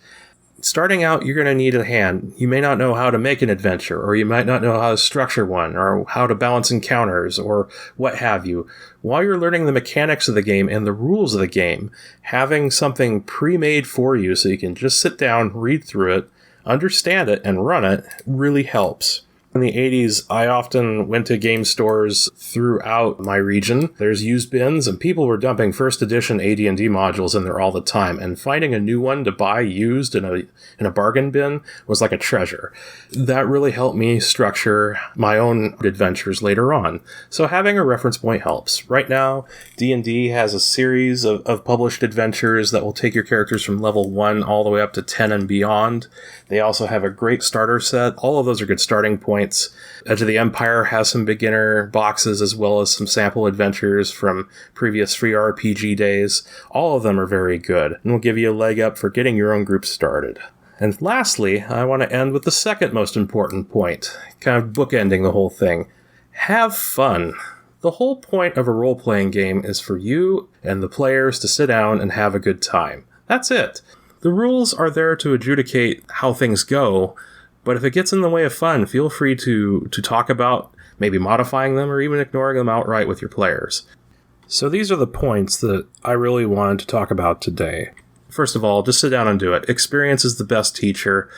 Starting out, you're going to need a hand. You may not know how to make an adventure, or you might not know how to structure one, or how to balance encounters, or what have you. While you're learning the mechanics of the game and the rules of the game, having something pre-made for you so you can just sit down, read through it, understand it, and run it really helps. In the 80s, I often went to game stores throughout my region. There's used bins, and people were dumping first edition AD&D modules in there all the time, and finding a new one to buy used in a bargain bin was like a treasure. That really helped me structure my own adventures later on. So having a reference point helps. Right now, D&D has a series of published adventures that will take your characters from level 1 all the way up to 10 and beyond. They also have a great starter set. All of those are good starting points. Edge of the Empire has some beginner boxes as well as some sample adventures from previous free RPG days. All of them are very good and will give you a leg up for getting your own group started. And lastly, I want to end with the second most important point, kind of bookending the whole thing. Have fun. The whole point of a role-playing game is for you and the players to sit down and have a good time. That's it. The rules are there to adjudicate how things go, but if it gets in the way of fun, feel free to talk about maybe modifying them or even ignoring them outright with your players. So these are the points that I really wanted to talk about today. First of all, just sit down and do it. Experience is the best teacher.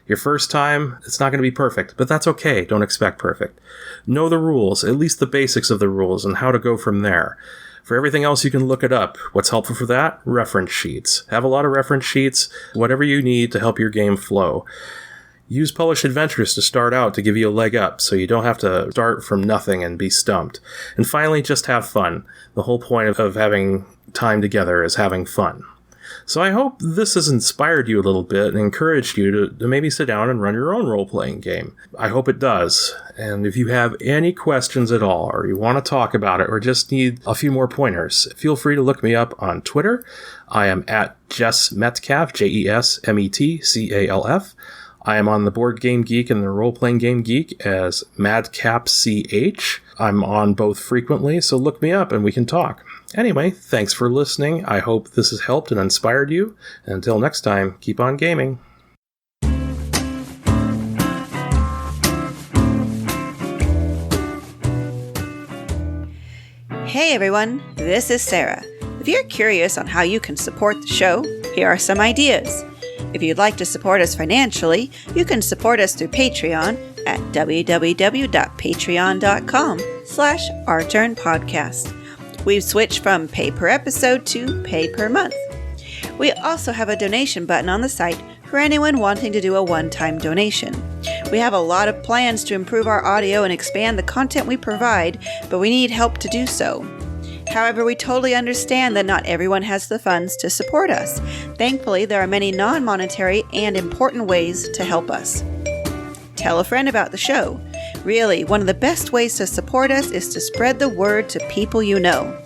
Your first time, it's not going to be perfect, but that's okay. Don't expect perfect. Know the rules, at least the basics of the rules, and how to go from there. For everything else, you can look it up. What's helpful for that? Reference sheets. Have a lot of reference sheets, whatever you need to help your game flow. Use published adventures to start out to give you a leg up so you don't have to start from nothing and be stumped. And finally, just have fun. The whole point of having time together is having fun. So I hope this has inspired you a little bit and encouraged you to maybe sit down and run your own role-playing game. I hope it does. And if you have any questions at all, or you want to talk about it, or just need a few more pointers, feel free to look me up on Twitter. I am at Jess Metcalfe, JESMETCALF. I am on the Board Game Geek and the Role Playing Game Geek as MadcapCH. I'm on both frequently, so look me up and we can talk. Anyway, thanks for listening. I hope this has helped and inspired you. And until next time, keep on gaming. Hey everyone, this is Sarah. If you're curious on how you can support the show, here are some ideas. If you'd like to support us financially, you can support us through Patreon at www.patreon.com/ourturnpodcast. We've switched from pay per episode to pay per month. We also have a donation button on the site for anyone wanting to do a one-time donation. We have a lot of plans to improve our audio and expand the content we provide, but we need help to do so. However, we totally understand that not everyone has the funds to support us. Thankfully, there are many non-monetary and important ways to help us. Tell a friend about the show. Really, one of the best ways to support us is to spread the word to people you know.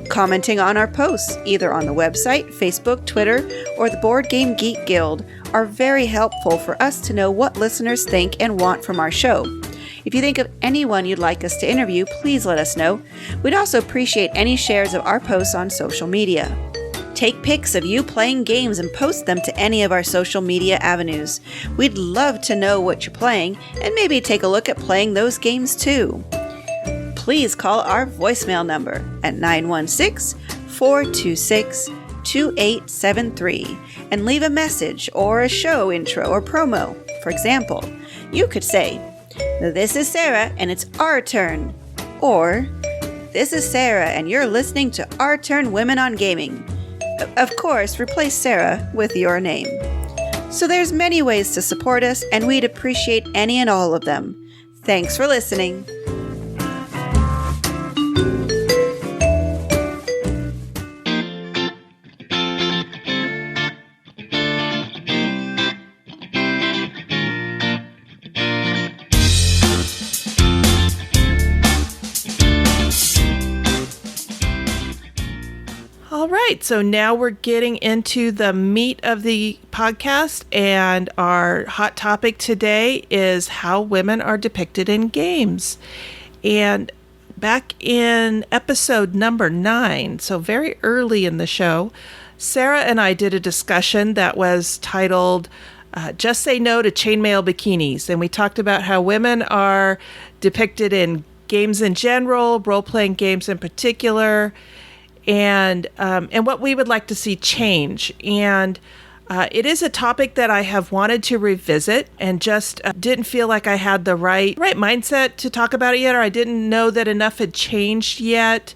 Commenting on our posts, either on the website, Facebook, Twitter, or the Board Game Geek Guild, are very helpful for us to know what listeners think and want from our show. If you think of anyone you'd like us to interview, please let us know. We'd also appreciate any shares of our posts on social media. Take pics of you playing games and post them to any of our social media avenues. We'd love to know what you're playing and maybe take a look at playing those games too. Please call our voicemail number at 916-426-2873 and leave a message or a show intro or promo. For example, you could say, "This is Sarah and it's our turn," or "This is Sarah and you're listening to Our Turn Women on Gaming." Of course, replace Sarah with your name. So there's many ways to support us, and we'd appreciate any and all of them. Thanks for listening. All right, so now we're getting into the meat of the podcast, and our hot topic today is how women are depicted in games. And back in episode number 9, so very early in the show, Sarah and I did a discussion that was titled Just Say No to Chainmail Bikinis, and we talked about how women are depicted in games in general, role-playing games in particular, and what we would like to see change. And it is a topic that I have wanted to revisit and just didn't feel like I had the right mindset to talk about it yet, or I didn't know that enough had changed yet.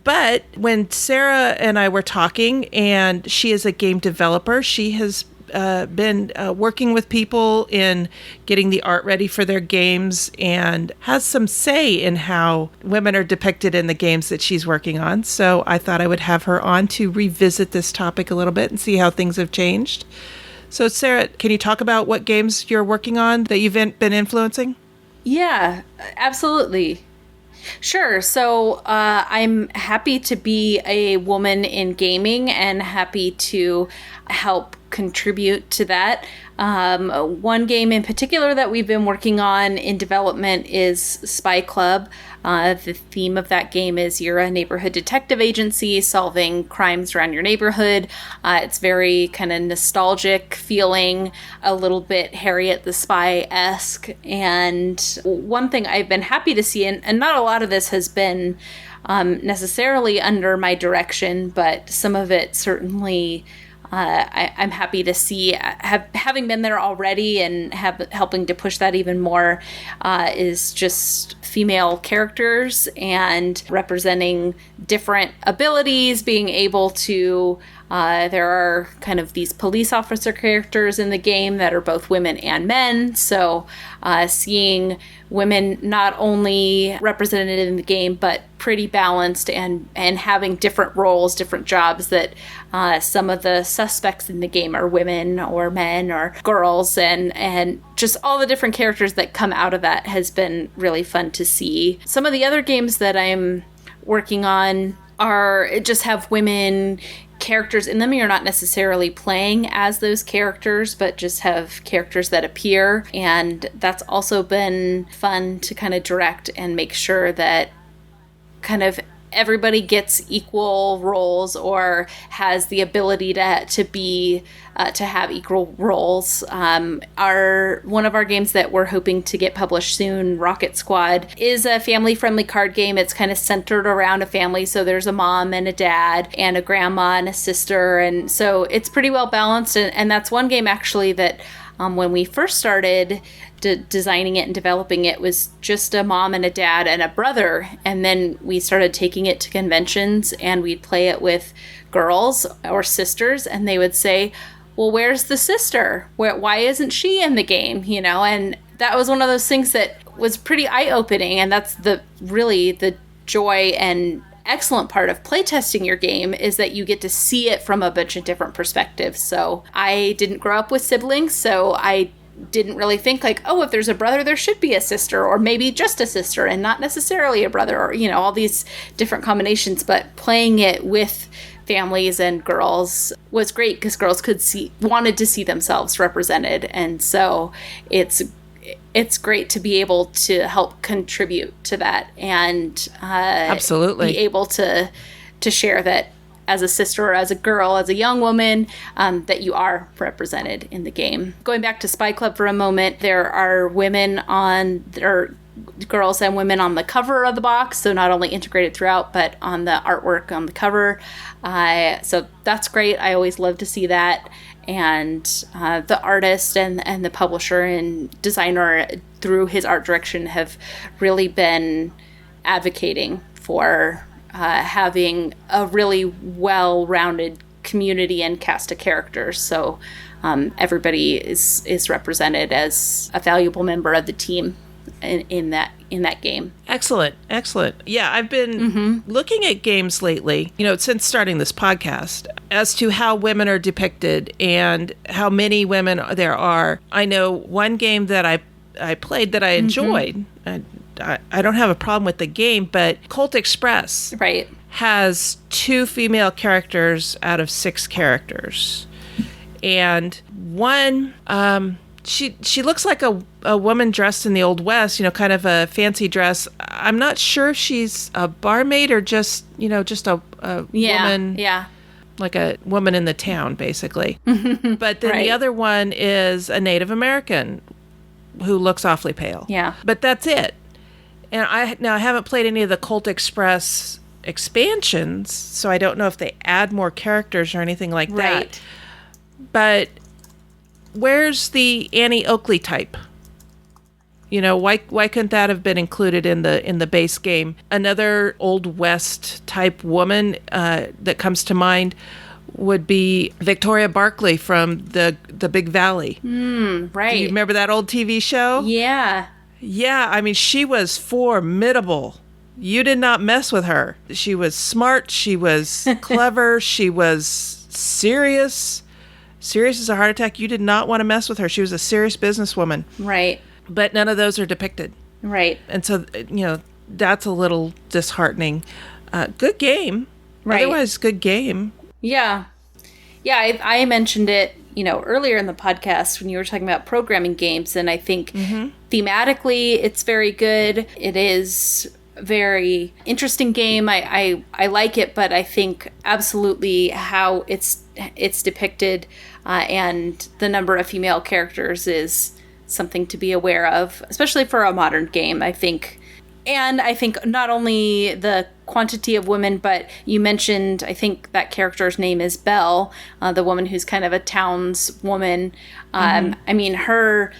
But when Sarah and I were talking, and she is a game developer, she has been working with people in getting the art ready for their games and has some say in how women are depicted in the games that she's working on. So I thought I would have her on to revisit this topic a little bit and see how things have changed. So Sarah, can you talk about what games you're working on that you've been influencing? Yeah, absolutely. Sure. So I'm happy to be a woman in gaming and happy to help contribute to that. One game in particular that we've been working on in development is Spy Club. The theme of that game is you're a neighborhood detective agency solving crimes around your neighborhood. It's very kind of nostalgic feeling, a little bit Harriet the Spy-esque. And one thing I've been happy to see, and not a lot of this has been necessarily under my direction, but some of it certainly I'm happy to see, having been there already and helping to push that even more, is just female characters and representing different abilities, being able to, there are kind of these police officer characters in the game that are both women and men. So seeing women not only represented in the game, but pretty balanced and having different roles, different jobs, that some of the suspects in the game are women or men or girls, and just all the different characters that come out of that has been really fun to see. Some of the other games that I'm working on just have women characters in them. You're not necessarily playing as those characters, but just have characters that appear. And that's also been fun to kind of direct and make sure that kind of everybody gets equal roles or has the ability to have equal roles. One of our games that we're hoping to get published soon, Rocket Squad, is a family-friendly card game. It's kind of centered around a family, so there's a mom and a dad and a grandma and a sister, and so it's pretty well balanced. And that's one game actually that when we first started designing it and developing it was just a mom and a dad and a brother, and then we started taking it to conventions and we'd play it with girls or sisters, and they would say, well, where's the sister? Why isn't she in the game? And that was one of those things that was pretty eye-opening, and that's really the joy and excellent part of playtesting your game is that you get to see it from a bunch of different perspectives. So I didn't grow up with siblings, so I didn't really think like, oh, if there's a brother, there should be a sister, or maybe just a sister and not necessarily a brother, or, all these different combinations. But playing it with families and girls was great because girls wanted to see themselves represented. And so it's great to be able to help contribute to that and absolutely be able to share that as a sister or as a girl, as a young woman, that you are represented in the game. Going back to Spy Club for a moment, there are girls and women on the cover of the box, so not only integrated throughout, but on the artwork on the cover. So that's great. I always love to see that. And the artist and the publisher and designer through his art direction have really been advocating for having a really well-rounded community and cast of characters. So everybody is represented as a valuable member of the team in that game. Excellent. Yeah, I've been looking at games lately, since starting this podcast, as to how women are depicted and how many women there are. I know one game that I played that I enjoyed. I don't have a problem with the game, but Colt Express has 2 female characters out of 6 characters. And one, she looks like a woman dressed in the Old West, kind of a fancy dress. I'm not sure if she's a barmaid or just a woman. Yeah. Like a woman in the town, basically. But then the other one is a Native American who looks awfully pale. Yeah. But that's it. And I haven't played any of the Colt Express expansions, so I don't know if they add more characters or anything like that. But where's the Annie Oakley type? Why couldn't that have been included in the base game? Another Old West type woman that comes to mind would be Victoria Barkley from the Big Valley. Do you remember that old TV show? Yeah. Yeah, I mean, she was formidable. You did not mess with her. She was smart. She was clever. She was serious. Serious as a heart attack. You did not want to mess with her. She was a serious businesswoman. Right. But none of those are depicted. Right. And so, that's a little disheartening. Good game. Right. Otherwise, good game. Yeah. Yeah, I mentioned it, earlier in the podcast when you were talking about programming games, and I think thematically it's very good. It is a very interesting game. I like it, but I think absolutely how it's depicted and the number of female characters is something to be aware of, especially for a modern game, I think. And I think not only the quantity of women, but you mentioned, I think that character's name is Belle, the woman who's kind of a townswoman. I mean, her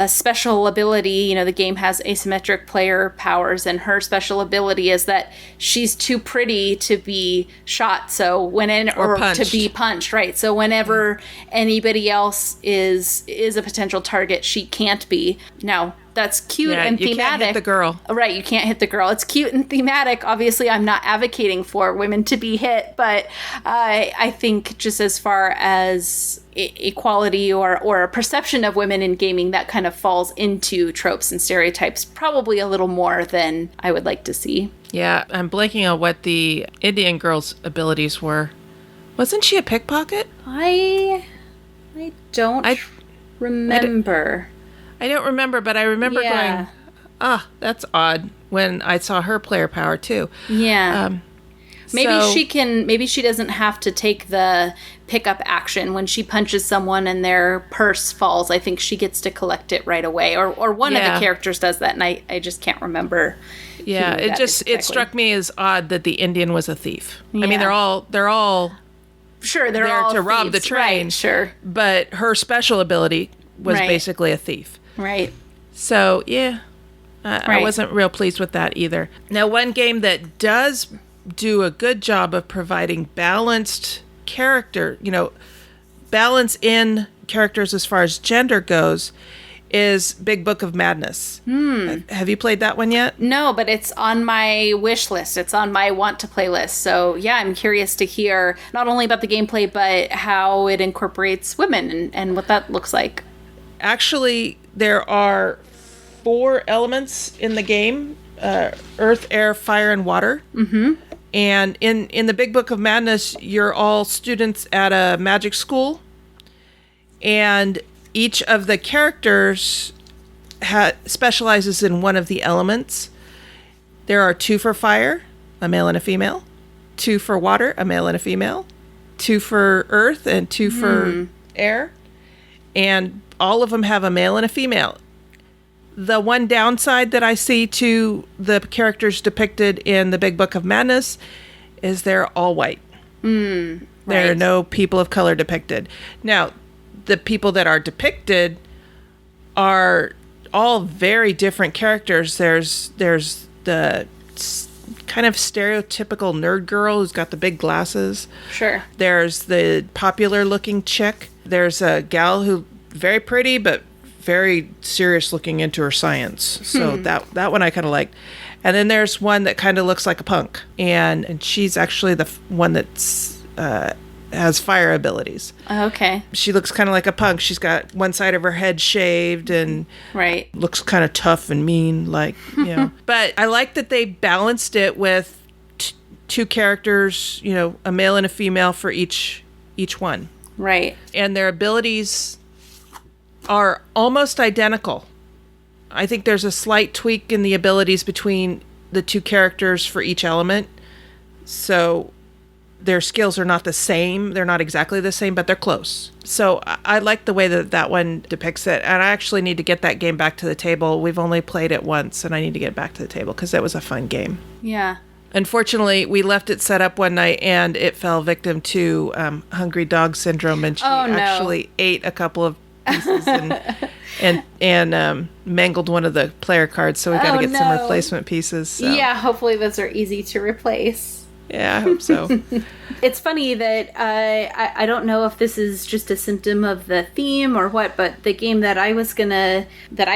special ability, the game has asymmetric player powers, and her special ability is that she's too pretty to be shot. So or to be punched, right? So whenever anybody else is a potential target, she can't be. Now, that's cute and thematic. You can't hit the girl. Right, you can't hit the girl. It's cute and thematic. Obviously, I'm not advocating for women to be hit, but I think just as far as equality or a perception of women in gaming, that kind of falls into tropes and stereotypes probably a little more than I would like to see. Yeah, I'm blanking on what the Indian girl's abilities were. Wasn't she a pickpocket? I don't remember. I don't remember, but I remember going, that's odd, when I saw her player power too. Yeah. Maybe she doesn't have to take the pickup action when she punches someone and their purse falls. I think she gets to collect it right away, or one of the characters does that, and I just can't remember. Yeah, it struck me as odd that the Indian was a thief. Yeah. I mean, they're all sure there all to rob the train, right, sure, but her special ability was basically a thief. Right. So yeah, I wasn't real pleased with that either. Now, one game that does do a good job of providing balanced character, balance in characters as far as gender goes, is Big Book of Madness. Have you played that one yet? No, but it's on my wish list. It's on my want to play list. So yeah, I'm curious to hear not only about the gameplay, but how it incorporates women and what that looks like. Actually, there are 4 elements in the game: earth, air, fire, and water. Mm-hmm. And in the Big Book of Madness, you're all students at a magic school, and each of the characters specializes in one of the elements. There are 2 for fire, a male and a female, 2 for water, a male and a female, 2 for earth, and 2 for air. And all of them have a male and a female. The one downside that I see to the characters depicted in the Big Book of Madness is they're all white. There are no people of color depicted. Now, the people that are depicted are all very different characters. There's the kind of stereotypical nerd girl who's got the big glasses. Sure. There's the popular looking chick. There's a gal who very pretty but very serious looking into her science. So that one I kind of liked. And then there's one that kind of looks like a punk, and she's actually the one that's has fire abilities. Okay. She looks kind of like a punk. She's got one side of her head shaved and looks kind of tough and mean, like, But I like that they balanced it with 2 characters, a male and a female for each one. Right. And their abilities are almost identical. I think there's a slight tweak in the abilities between the 2 characters for each element. So their skills are not the same. They're not exactly the same, but they're close. So I like the way that one depicts it. And I actually need to get that game back to the table. We've only played it once, and I need to get it back to the table because that was a fun game. Yeah. Unfortunately, we left it set up one night, and it fell victim to hungry dog syndrome, and she actually ate a couple of pieces and mangled one of the player cards. So we got to get some replacement pieces. So. Yeah, hopefully those are easy to replace. Yeah, I hope so. It's funny that I don't know if this is just a symptom of the theme or what, but the game that I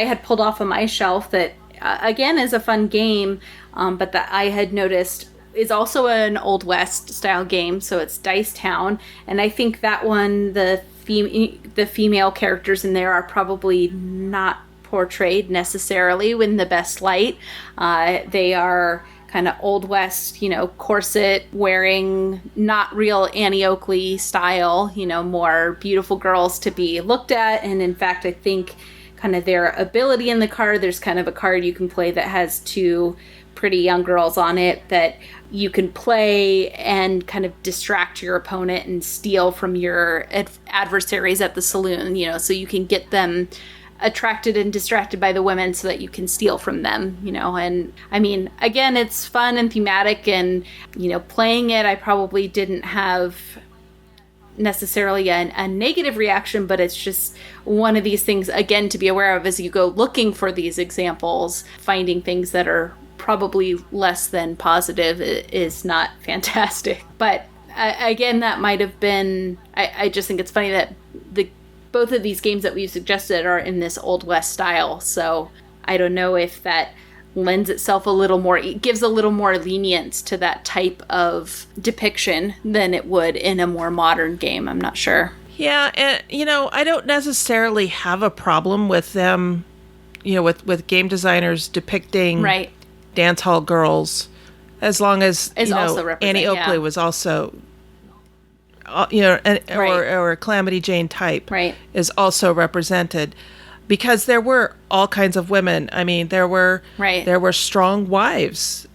had pulled off of my shelf that again is a fun game, but that I had noticed is also an Old West style game. So it's Dice Town, and I think that one the female characters in there are probably not portrayed necessarily in the best light. They are kind of Old West, corset wearing, not real Annie Oakley style, more beautiful girls to be looked at. And in fact, I think kind of their ability in the card, there's kind of a card you can play that has 2 pretty young girls on it that you can play and kind of distract your opponent and steal from your adversaries at the saloon, so you can get them attracted and distracted by the women so that you can steal from them, and I mean, again, it's fun and thematic, and playing it, I probably didn't have necessarily a negative reaction, but it's just one of these things, again, to be aware of as you go looking for these examples. Finding things that are probably less than positive is not fantastic. But again, that might have been, I just think it's funny that both of these games that we've suggested are in this Old West style. So I don't know if that lends itself a little more, it gives a little more lenience to that type of depiction than it would in a more modern game. I'm not sure. Yeah, and I don't necessarily have a problem with them, with game designers depicting dance hall girls, as long as Annie Oakley was also, or a Calamity Jane type is also represented, because there were all kinds of women. I mean, there were strong wives,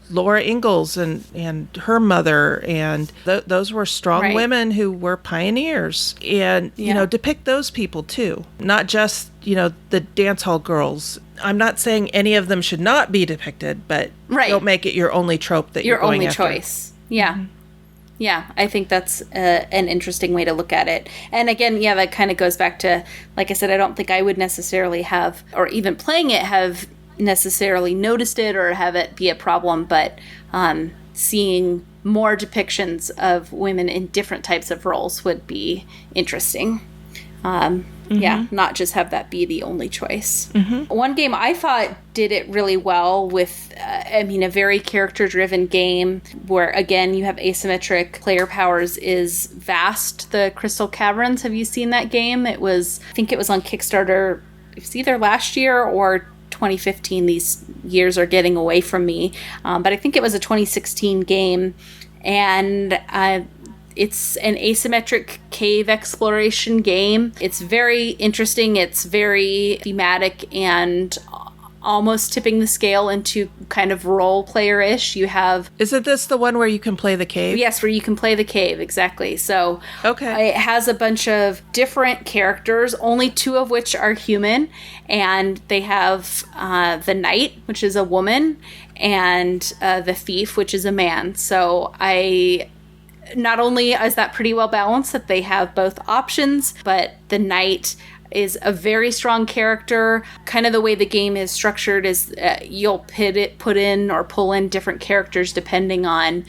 Laura Ingalls and her mother, and those were strong women who were pioneers. And, you know, depict those people too, not just, you know, the dance hall girls. I'm not saying any of them should not be depicted, but don't make it your only trope that you're going after. Your only choice. Yeah. Mm-hmm. Yeah, I think that's an interesting way to look at it. And again, that kind of goes back to, like I said, I don't think I would necessarily have, or even playing it, have necessarily noticed it or have it be a problem, but seeing more depictions of women in different types of roles would be interesting. Yeah, not just have that be the only choice. One game I thought did it really well with, a very character-driven game where, again, you have asymmetric player powers is Vast, the Crystal Caverns. Have you seen that game? I think it was on Kickstarter. It was either last year or 2015. These years are getting away from me. But I think it was a 2016 game. And it's an asymmetric cave exploration game. It's very interesting. It's very thematic and almost tipping the scale into kind of role player-ish. You have... Isn't this the one where you can play the cave? Yes, where you can play the cave, exactly. So it has a bunch of different characters, only 2 of which are human. And they have the knight, which is a woman, and the thief, which is a man. So not only is that pretty well balanced that they have both options, but the knight is a very strong character. Kind of the way the game is structured is you'll put in or pull in different characters depending on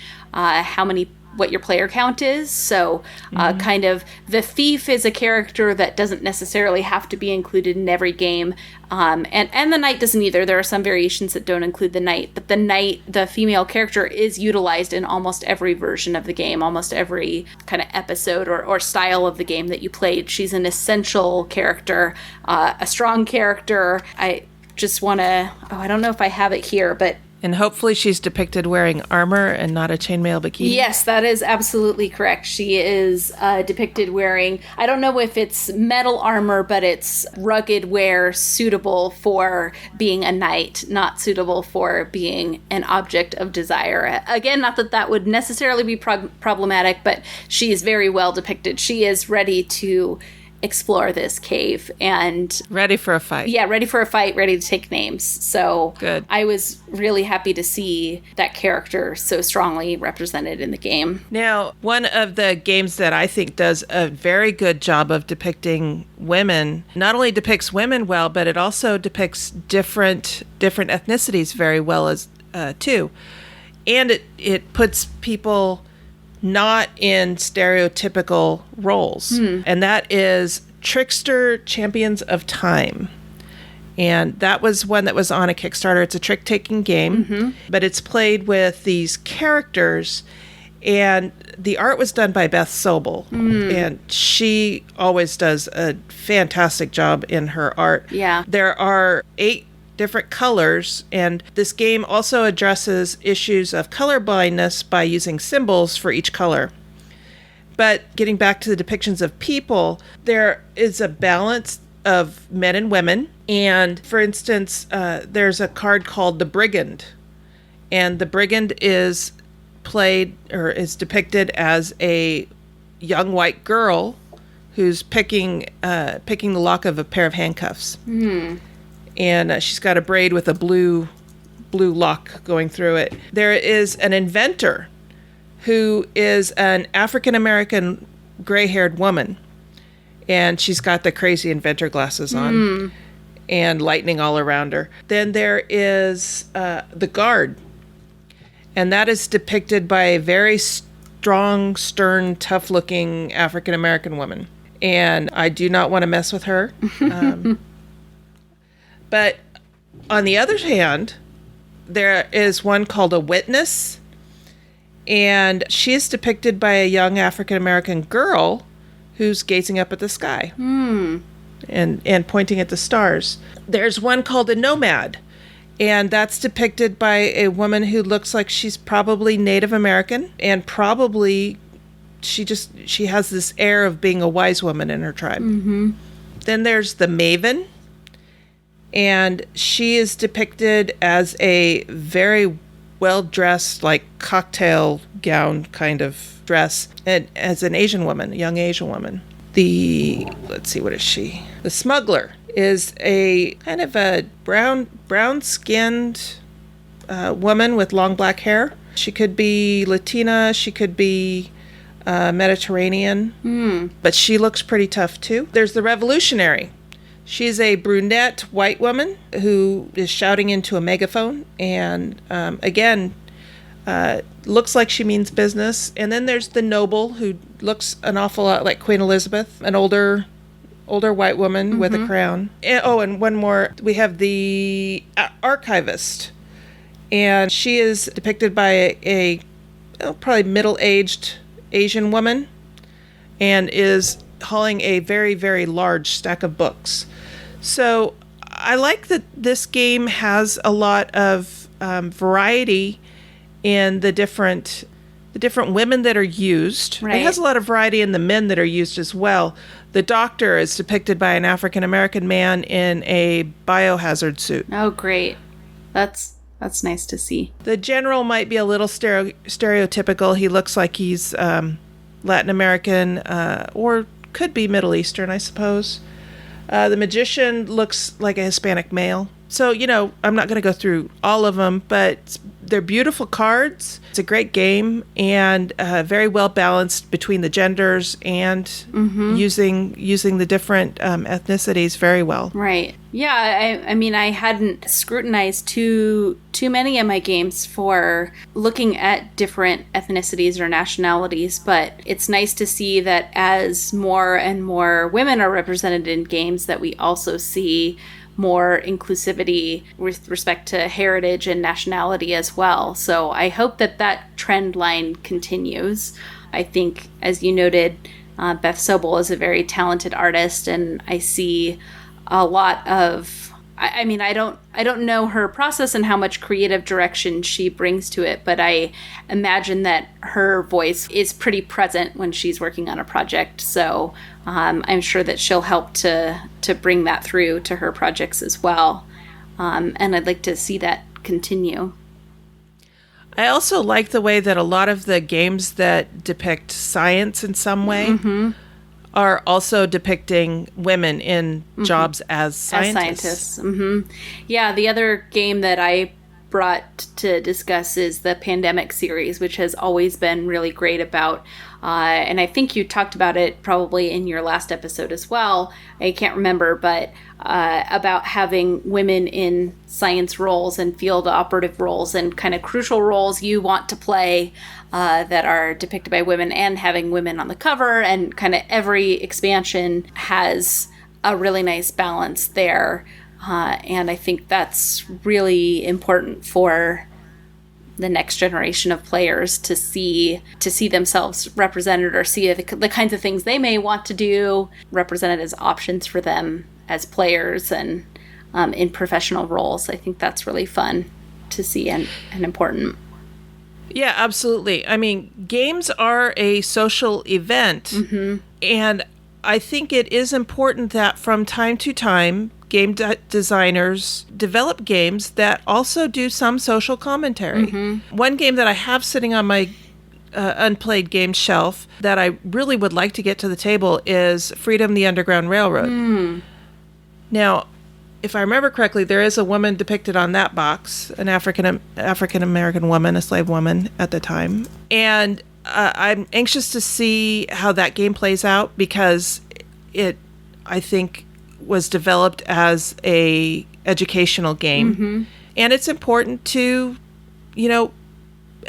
what your player count is. So kind of the thief is a character that doesn't necessarily have to be included in every game. And the knight doesn't either. There are some variations that don't include the knight, but the knight, the female character, is utilized in almost every version of the game, almost every kind of episode or style of the game that you played. She's an essential character, a strong character. I just want to, I don't know if I have it here, but... And hopefully she's depicted wearing armor and not a chainmail bikini. Yes, that is absolutely correct. She is depicted wearing, I don't know if it's metal armor, but it's rugged wear suitable for being a knight, not suitable for being an object of desire. Again, not that that would necessarily be problematic, but she is very well depicted. She is ready to explore this cave and ready for a fight. Yeah, ready for a fight, ready to take names. So good. I was really happy to see that character so strongly represented in the game. Now, one of the games that I think does a very good job of depicting women, not only depicts women well, but it also depicts different ethnicities very well as too. And it puts people not in stereotypical roles. And that is Trickster Champions of Time. And that was one that was on a Kickstarter. It's a trick-taking game, but it's played with these characters. And the art was done by Beth Sobel. And she always does a fantastic job in her art. Yeah. There are 8 different colors, and this game also addresses issues of color blindness by using symbols for each color. But getting back to the depictions of people, there is a balance of men and women. And for instance, there's a card called the Brigand, and the Brigand is played or is depicted as a young white girl who's picking the lock of a pair of handcuffs. And she's got a braid with a blue lock going through it. There is an inventor who is an African-American gray-haired woman. And she's got the crazy inventor glasses on and lightning all around her. Then there is the guard. And that is depicted by a very strong, stern, tough-looking African-American woman. And I do not want to mess with her. But on the other hand, there is one called a witness, and she is depicted by a young African-American girl who's gazing up at the sky and pointing at the stars. There's one called a nomad, and that's depicted by a woman who looks like she's probably Native American, and probably she has this air of being a wise woman in her tribe. Then there's the maven. And she is depicted as a very well-dressed, like cocktail gown kind of dress, and as an Asian woman, a young Asian woman. Let's see, what is she? The smuggler is a kind of a brown-skinned woman with long black hair. She could be Latina, she could be Mediterranean, but she looks pretty tough too. There's the revolutionary. She's a brunette white woman who is shouting into a megaphone, and again, looks like she means business. And then there's the noble, who looks an awful lot like Queen Elizabeth, an older white woman with a crown. And one more, we have the archivist, and she is depicted by a probably middle-aged Asian woman, and is hauling a very, very large stack of books. So I like that this game has a lot of variety in the different women that are used. Right. It has a lot of variety in the men that are used as well. The doctor is depicted by an African-American man in a biohazard suit. Oh, great. That's nice to see. The general might be a little stereotypical. He looks like he's Latin American, or could be Middle Eastern, I suppose. The magician looks like a Hispanic male. So, I'm not going to go through all of them, but they're beautiful cards. It's a great game, and very well balanced between the genders, and using the different ethnicities very well. Right. Yeah, I mean, I hadn't scrutinized too many of my games for looking at different ethnicities or nationalities, but it's nice to see that as more and more women are represented in games, that we also see more inclusivity with respect to heritage and nationality as well. So I hope that trend line continues. I think, as you noted, Beth Sobel is a very talented artist, and I see a lot of, I mean, I don't know her process and how much creative direction she brings to it, but I imagine that her voice is pretty present when she's working on a project. So I'm sure that she'll help to bring that through to her projects as well. And I'd like to see that continue. I also like the way that a lot of the games that depict science in some way are also depicting women in jobs as scientists. Yeah, the other game that I brought to discuss is the Pandemic series, which has always been really great about, and I think you talked about it probably in your last episode as well, I can't remember, but about having women in science roles and field operative roles and kind of crucial roles you want to play that are depicted by women, and having women on the cover, and kind of every expansion has a really nice balance there. And I think that's really important for the next generation of players to see themselves represented, or see the kinds of things they may want to do represented as options for them as players and in professional roles. I think that's really fun to see and important. Yeah, absolutely. I mean, games are a social event, and I think it is important that from time to time, game designers develop games that also do some social commentary. One game that I have sitting on my unplayed game shelf that I really would like to get to the table is Freedom, the Underground Railroad. Now, if I remember correctly, there is a woman depicted on that box, an African-American woman, a slave woman at the time. And I'm anxious to see how that game plays out, because it, I think, was developed as a educational game. And it's important to,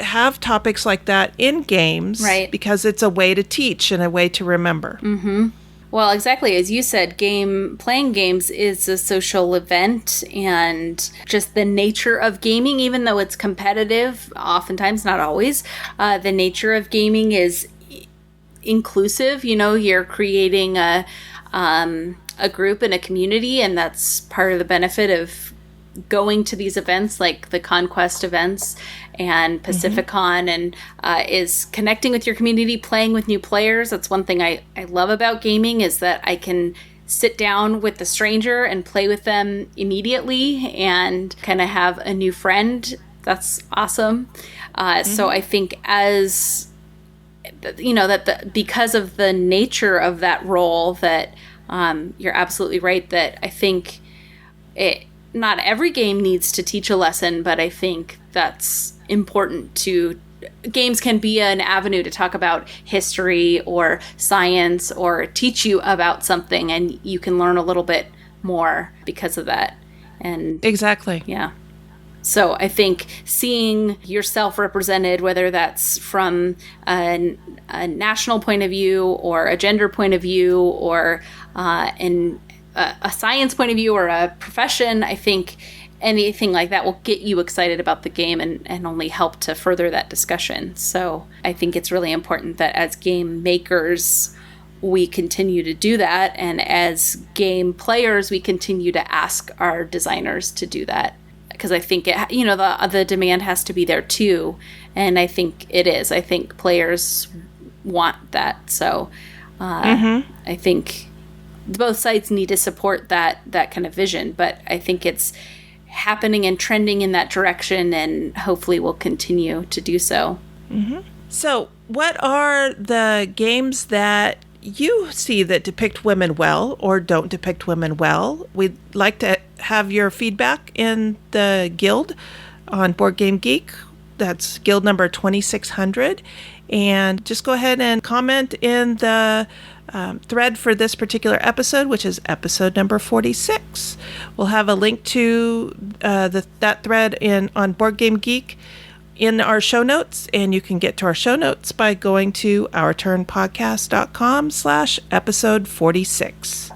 have topics like that in games, right? Because it's a way to teach and a way to remember. Well, exactly. As you said, playing games is a social event, and just the nature of gaming, even though it's competitive, oftentimes, not always, the nature of gaming is inclusive. You're creating a group and a community, and that's part of the benefit of going to these events like the Conquest events and Pacificon, and is connecting with your community, playing with new players. That's one thing I love about gaming, is that I can sit down with the stranger and play with them immediately and kind of have a new friend That's awesome. So I think as, because of the nature of that role, that you're absolutely right, that I think not every game needs to teach a lesson, but I think that's important to. Games can be an avenue to talk about history or science or teach you about something, and you can learn a little bit more because of that. And exactly. Yeah. So I think seeing yourself represented, whether that's from a national point of view or a gender point of view or in a science point of view or a profession, I think anything like that will get you excited about the game and only help to further that discussion. So I think it's really important that as game makers, we continue to do that. And as game players, we continue to ask our designers to do that. Because I think, the demand has to be there too. And I think it is. I think players want that. So I think both sides need to support that kind of vision. But I think it's happening and trending in that direction, and hopefully will continue to do so. Mm-hmm. So what are the games that you see that depict women well or don't depict women well? We'd like to have your feedback in the guild on Board Game Geek. That's guild number 2600. And just go ahead and comment in the thread for this particular episode, which is episode number 46. We'll have a link to that thread on Board Game Geek in our show notes, and you can get to our show notes by going to ourturnpodcast.com/episode 46.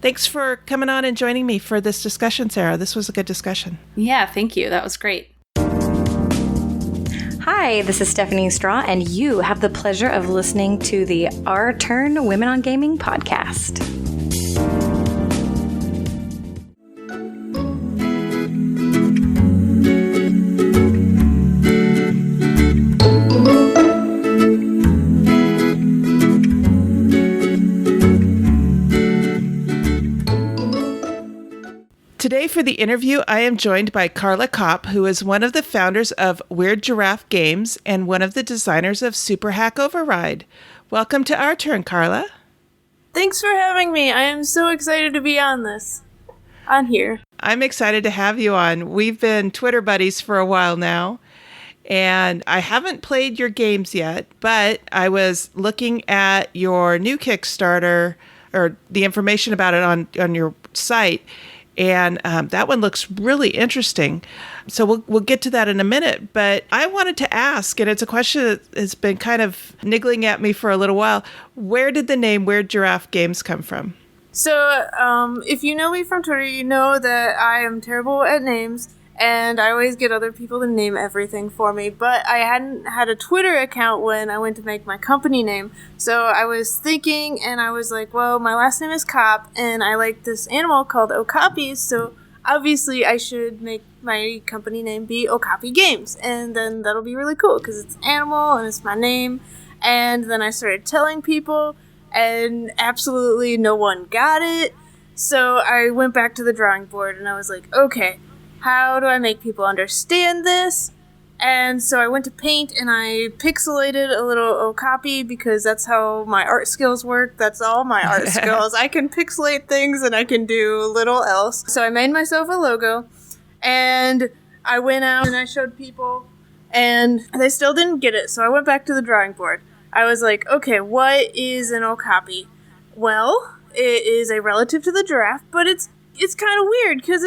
Thanks for coming on and joining me for this discussion, Sarah. This was a good discussion. Yeah, thank you. That was great. Hi, this is Stephanie Straw, and you have the pleasure of listening to the Our Turn Women on Gaming podcast. Today for the interview, I am joined by Carla Kopp, who is one of the founders of Weird Giraffe Games and one of the designers of Super Hack Override. Welcome to Our Turn, Carla. Thanks for having me. I am so excited to be on here. I'm excited to have you on. We've been Twitter buddies for a while now, and I haven't played your games yet, but I was looking at your new Kickstarter, or the information about it on your site, and that one looks really interesting. So we'll get to that in a minute. But I wanted to ask, and it's a question that has been kind of niggling at me for a little while, where did the name Weird Giraffe Games come from? So, if you know me from Twitter, you know that I am terrible at names, and I always get other people to name everything for me. But I hadn't had a Twitter account when I went to make my company name. So I was thinking, and I was like, well, my last name is Kopp, and I like this animal called Okapi, so obviously I should make my company name be Okapi Games. And then that'll be really cool, because it's an animal, and it's my name. And then I started telling people, and absolutely no one got it. So I went back to the drawing board, and I was like, okay, how do I make people understand this? And so I went to Paint and I pixelated a little Okapi because that's how my art skills work. That's all my art skills. I can pixelate things and I can do little else. So I made myself a logo and I went out and I showed people and they still didn't get it. So I went back to the drawing board. I was like, okay, what is an Okapi? Well, it is a relative to the giraffe, but it's kind of weird because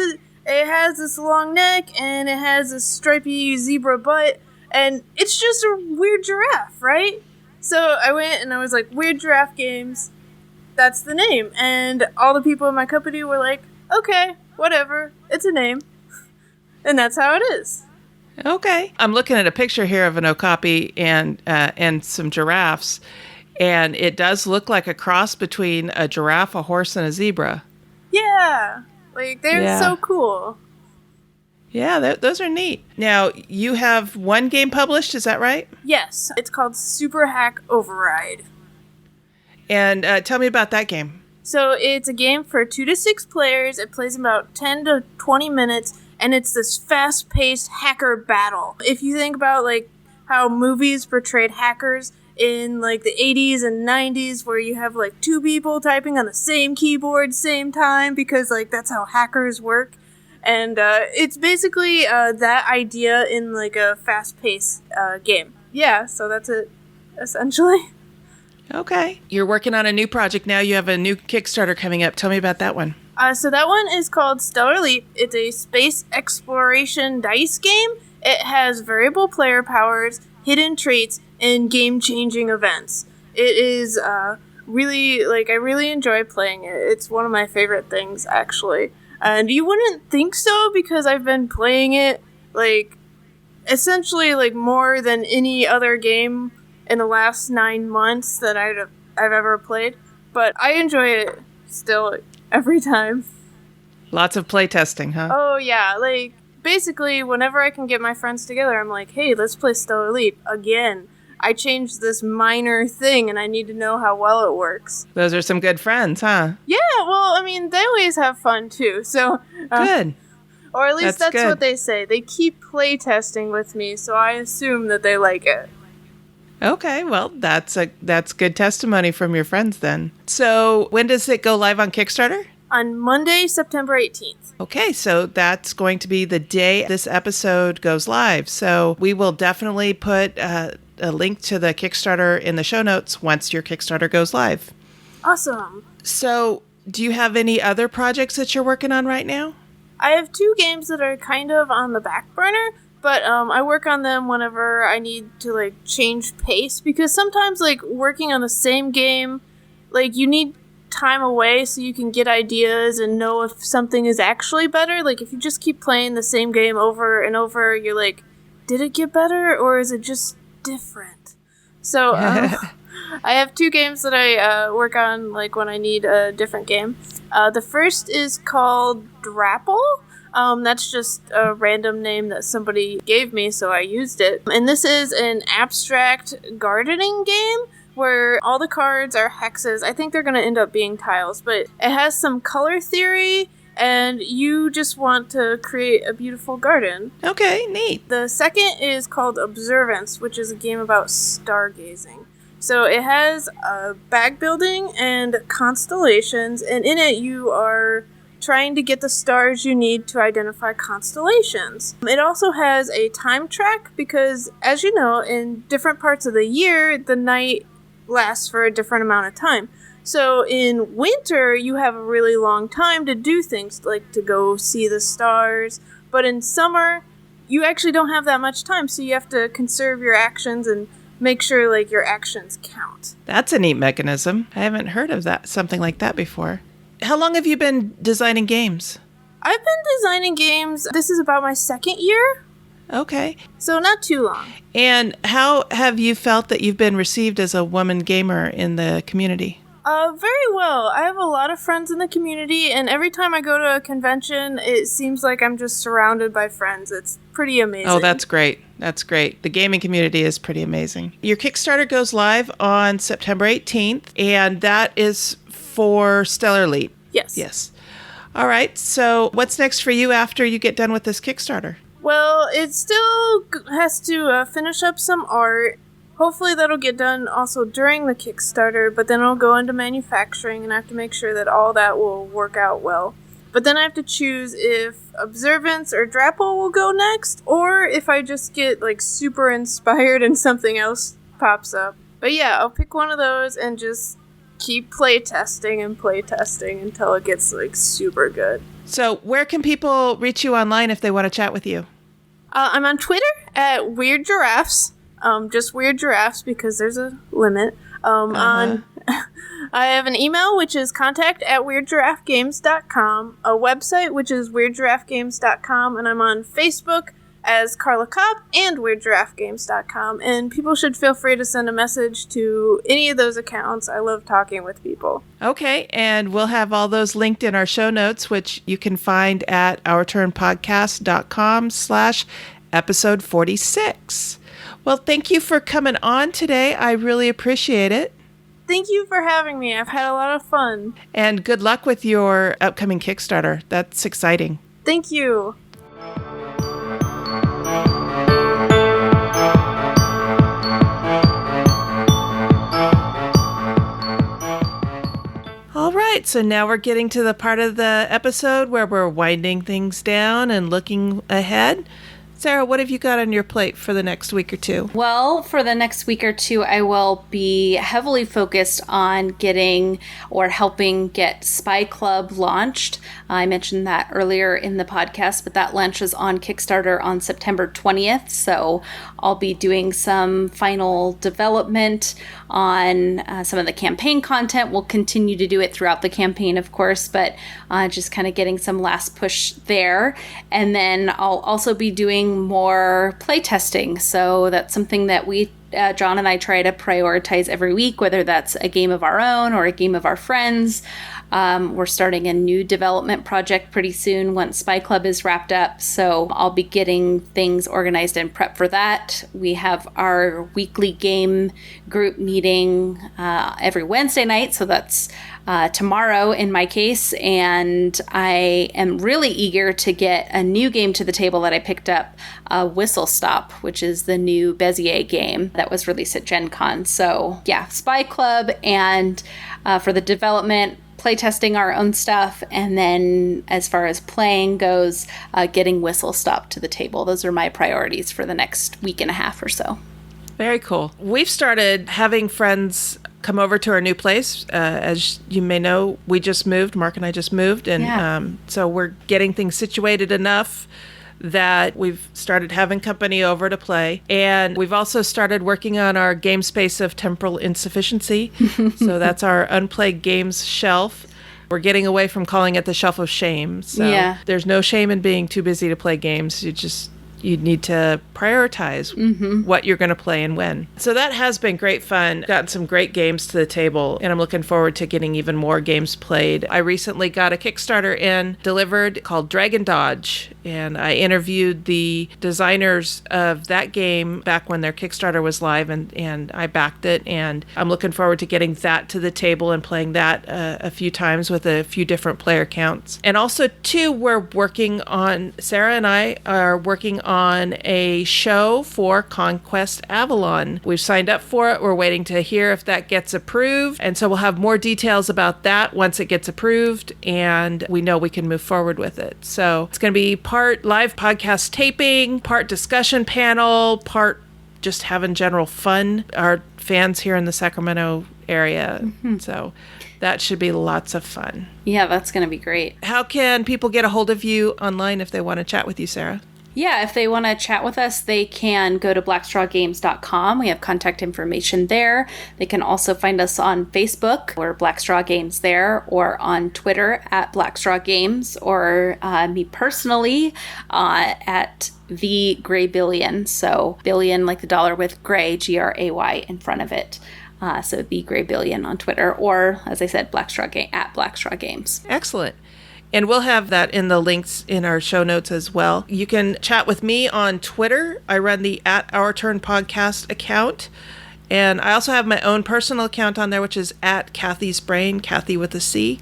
it has this long neck, and it has a stripy zebra butt, and it's just a weird giraffe, right? So I went and I was like, Weird Giraffe Games, that's the name. And all the people in my company were like, okay, whatever, it's a name. And that's how it is. Okay. I'm looking at a picture here of an Okapi and some giraffes, and it does look like a cross between a giraffe, a horse, and a zebra. Yeah. Like, they're so cool. Yeah, those are neat. Now, you have one game published, is that right? Yes. It's called Super Hack Override. And tell me about that game. So, it's a game for 2 to 6 players. It plays about 10 to 20 minutes. and it's this fast-paced hacker battle. If you think about like how movies portrayed hackers in like the 80s and 90s, where you have like two people typing on the same keyboard same time, because like that's how hackers work. And it's basically that idea in like a fast-paced game. Yeah, so that's it, essentially. Okay. You're working on a new project now. You have a new Kickstarter coming up. Tell me about that one. So that one is called Stellar Leap. It's a space exploration dice game. It has variable player powers, hidden traits, and game-changing events. It is really, like, I really enjoy playing it. It's one of my favorite things, actually. And you wouldn't think so, because I've been playing it, like, essentially, like, more than any other game in the last 9 months that I've ever played. But I enjoy it still every time. Lots of playtesting, huh? Oh, yeah. Like, basically, whenever I can get my friends together, I'm like, hey, let's play Stellar Leap again. I changed this minor thing, and I need to know how well it works. Those are some good friends, huh? Yeah, well, I mean, they always have fun, too. So good. Or at least that's good. what they say. They keep playtesting with me, so I assume that they like it. Okay, well, that's good testimony from your friends then. So when does it go live on Kickstarter? On Monday, September 18th. Okay, so that's going to be the day this episode goes live. So we will definitely put a link to the Kickstarter in the show notes once your Kickstarter goes live. Awesome. So do you have any other projects that you're working on right now? I have 2 games that are kind of on the back burner, but I work on them whenever I need to, like, change pace, because sometimes, like, working on the same game, like, you need time away so you can get ideas and know if something is actually better. Like, if you just keep playing the same game over and over, you're like, did it get better, or is it just different? So, I have 2 games that I work on, like, when I need a different game. The first is called Drapple. That's just a random name that somebody gave me, so I used it. And this is an abstract gardening game where all the cards are hexes. I think they're going to end up being tiles, but it has some color theory, and you just want to create a beautiful garden. Okay, neat. The second is called Observance, which is a game about stargazing. So it has bag building and constellations, and in it you are trying to get the stars you need to identify constellations. It also has a time track because, as you know, in different parts of the year, the night lasts for a different amount of time. So in winter, you have a really long time to do things, like to go see the stars. But in summer, you actually don't have that much time, so you have to conserve your actions and make sure, like, your actions count. That's a neat mechanism. I haven't heard of something like that before. How long have you been designing games? I've been designing games. This is about my 2nd year. Okay. So not too long. And how have you felt that you've been received as a woman gamer in the community? Very well. I have a lot of friends in the community, and every time I go to a convention, it seems like I'm just surrounded by friends. It's pretty amazing. Oh, that's great. That's great. The gaming community is pretty amazing. Your Kickstarter goes live on September 18th, and that is for Stellar Leap. Yes. Yes. All right. So what's next for you after you get done with this Kickstarter? Well, it still has to finish up some art. Hopefully that'll get done also during the Kickstarter, but then it'll go into manufacturing, and I have to make sure that all that will work out well. But then I have to choose if Observance or Drapple will go next, or if I just get, like, super inspired and something else pops up. But yeah, I'll pick one of those and just keep playtesting until it gets, like, super good. So where can people reach you online if they want to chat with you? I'm on Twitter at Weird Giraffes. Just Weird Giraffes because there's a limit. I have an email, which is contact@weirdgiraffegames.com, a website, which is weirdgiraffegames.com, and I'm on Facebook as Carla Kopp and weirdgiraffegames.com, and people should feel free to send a message to any of those accounts. I love talking with people. Okay, and we'll have all those linked in our show notes, which you can find at ourturnpodcast.com/episode 46. Well, thank you for coming on today. I really appreciate it. Thank you for having me. I've had a lot of fun. And good luck with your upcoming Kickstarter. That's exciting. Thank you. right, so now we're getting to the part of the episode where we're winding things down and looking ahead. Sarah, what have you got on your plate for the next week or two? Well, for the next week or two, I will be heavily focused on getting or helping get Spy Club launched. I mentioned that earlier in the podcast, but that launches on Kickstarter on September 20th. So I'll be doing some final development on some of the campaign content. We'll continue to do it throughout the campaign, of course, but just kind of getting some last push there. And then I'll also be doing more playtesting. So that's something that we, John and I, try to prioritize every week, whether that's a game of our own or a game of our friends. We're starting a new development project pretty soon once Spy Club is wrapped up. So I'll be getting things organized and prep for that. We have our weekly game group meeting every Wednesday night. So that's tomorrow in my case, and I am really eager to get a new game to the table that I picked up, Whistle Stop, which is the new Bezier game that was released at Gen Con. So yeah, Spy Club, and for the development, playtesting our own stuff, and then as far as playing goes, getting Whistle Stop to the table. Those are my priorities for the next week and a half or so. Very cool. We've started having friends come over to our new place. As you may know, we just moved. Mark and I just moved. And so we're getting things situated enough that we've started having company over to play. And we've also started working on our game space of temporal insufficiency. So that's our unplayed games shelf. We're getting away from calling it the shelf of shame. So there's no shame in being too busy to play games. You need to prioritize what you're going to play and when. So that has been great fun. Gotten some great games to the table, and I'm looking forward to getting even more games played. I recently got a Kickstarter delivered called Dragon Dodge, and I interviewed the designers of that game back when their Kickstarter was live, and I backed it, and I'm looking forward to getting that to the table and playing that a few times with a few different player counts. And also, too, Sarah and I are working on a show for Conquest Avalon. We've signed up for it. We're waiting to hear if that gets approved. And so we'll have more details about that once it gets approved, and we know we can move forward with it. So it's going to be part live podcast taping, part discussion panel, part just having general fun. Our fans here in the Sacramento area. So that should be lots of fun. Yeah, that's going to be great. How can people get a hold of you online if they want to chat with you, Sarah? Yeah, if they want to chat with us, they can go to blackstrawgames.com. We have contact information there. They can also find us on Facebook. We're Blackstraw Games there, or on Twitter at Blackstraw Games, or me personally at the Graybillion. So billion like the dollar with gray, Gray, in front of it. So the Graybillion on Twitter, or as I said, at Blackstraw Games. Excellent. And we'll have that in the links in our show notes as well. You can chat with me on Twitter. I run the @OurTurnPodcast account. And I also have my own personal account on there, which is @Cathy's Brain, Cathy with a C.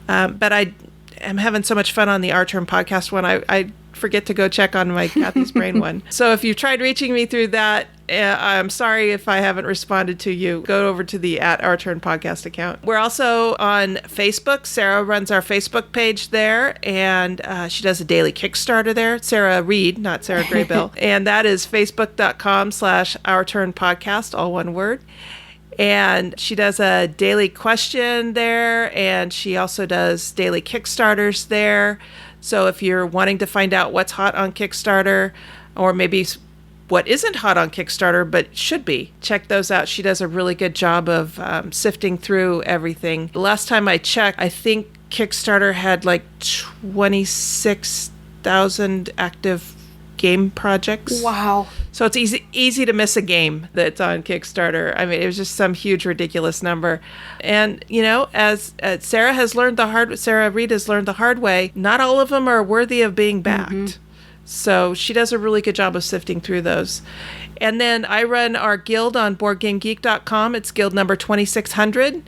But I am having so much fun on the Our Turn Podcast one. I forget to go check on my Cathy's Brain one. So if you've tried reaching me through that, I'm sorry if I haven't responded to you. Go over to the @Our Turn Podcast account. We're also on Facebook. Sarah runs our Facebook page there, and she does a daily Kickstarter there. Sarah Reed, not Sarah Graybill. And that is facebook.com/OurTurnPodcast, all one word. And she does a daily question there, and she also does daily Kickstarters there. So if you're wanting to find out what's hot on Kickstarter, or maybe what isn't hot on Kickstarter but should be, check those out. She does a really good job of sifting through everything. The last time I checked, I think Kickstarter had like 26,000 active game projects. Wow. So it's easy to miss a game that's on Kickstarter. I mean, it was just some huge, ridiculous number. And, you know, as Sarah Reed has learned the hard way, not all of them are worthy of being backed. So she does a really good job of sifting through those. And then I run our guild on BoardGameGeek.com. It's guild number 2600.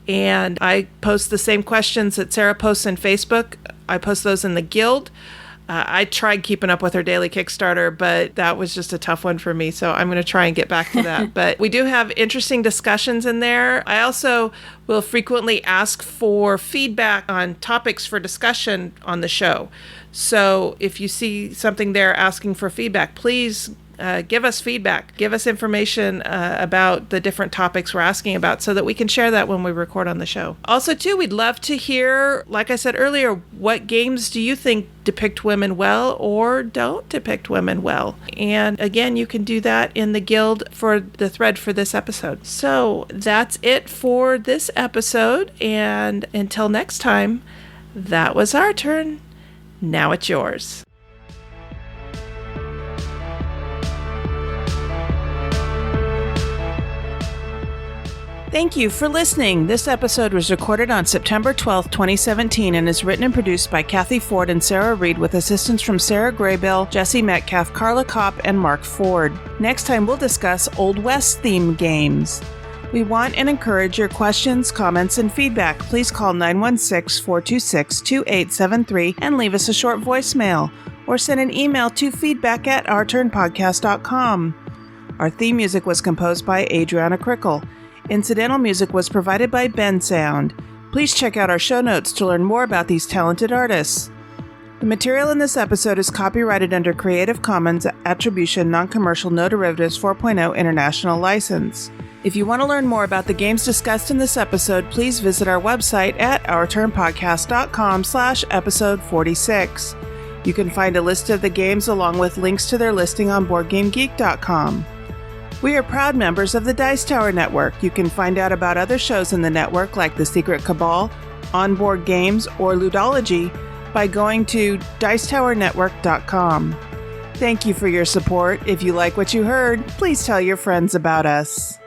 And I post the same questions that Sarah posts on Facebook. I post those in the guild. I tried keeping up with her daily Kickstarter, but that was just a tough one for me. So I'm going to try and get back to that. But we do have interesting discussions in there. I also will frequently ask for feedback on topics for discussion on the show. So if you see something there asking for feedback, please give us feedback. Give us information about the different topics we're asking about so that we can share that when we record on the show. Also, too, we'd love to hear, like I said earlier, what games do you think depict women well or don't depict women well? And again, you can do that in the guild for the thread for this episode. So that's it for this episode. And until next time, that was our turn. Now it's yours. Thank you for listening. This episode was recorded on September 12th, 2017 and is written and produced by Cathy Ford and Sarah Reed with assistance from Sarah Graybill, Jesse Metcalfe, Carla Kopp, and Mark Ford. Next time we'll discuss Old West theme games. We want and encourage your questions, comments, and feedback. Please call 916-426-2873 and leave us a short voicemail or send an email to feedback@ourturnpodcast.com. Our theme music was composed by Adriana Crickle. Incidental music was provided by Ben Sound. Please check out our show notes to learn more about these talented artists. The material in this episode is copyrighted under Creative Commons Attribution Non-Commercial No Derivatives 4.0 International License. If you want to learn more about the games discussed in this episode, please visit our website at ourturnpodcast.com/episode 46. You can find a list of the games along with links to their listing on BoardGameGeek.com. We are proud members of the Dice Tower Network. You can find out about other shows in the network like The Secret Cabal, Onboard Games, or Ludology by going to dicetowernetwork.com. Thank you for your support. If you like what you heard, please tell your friends about us.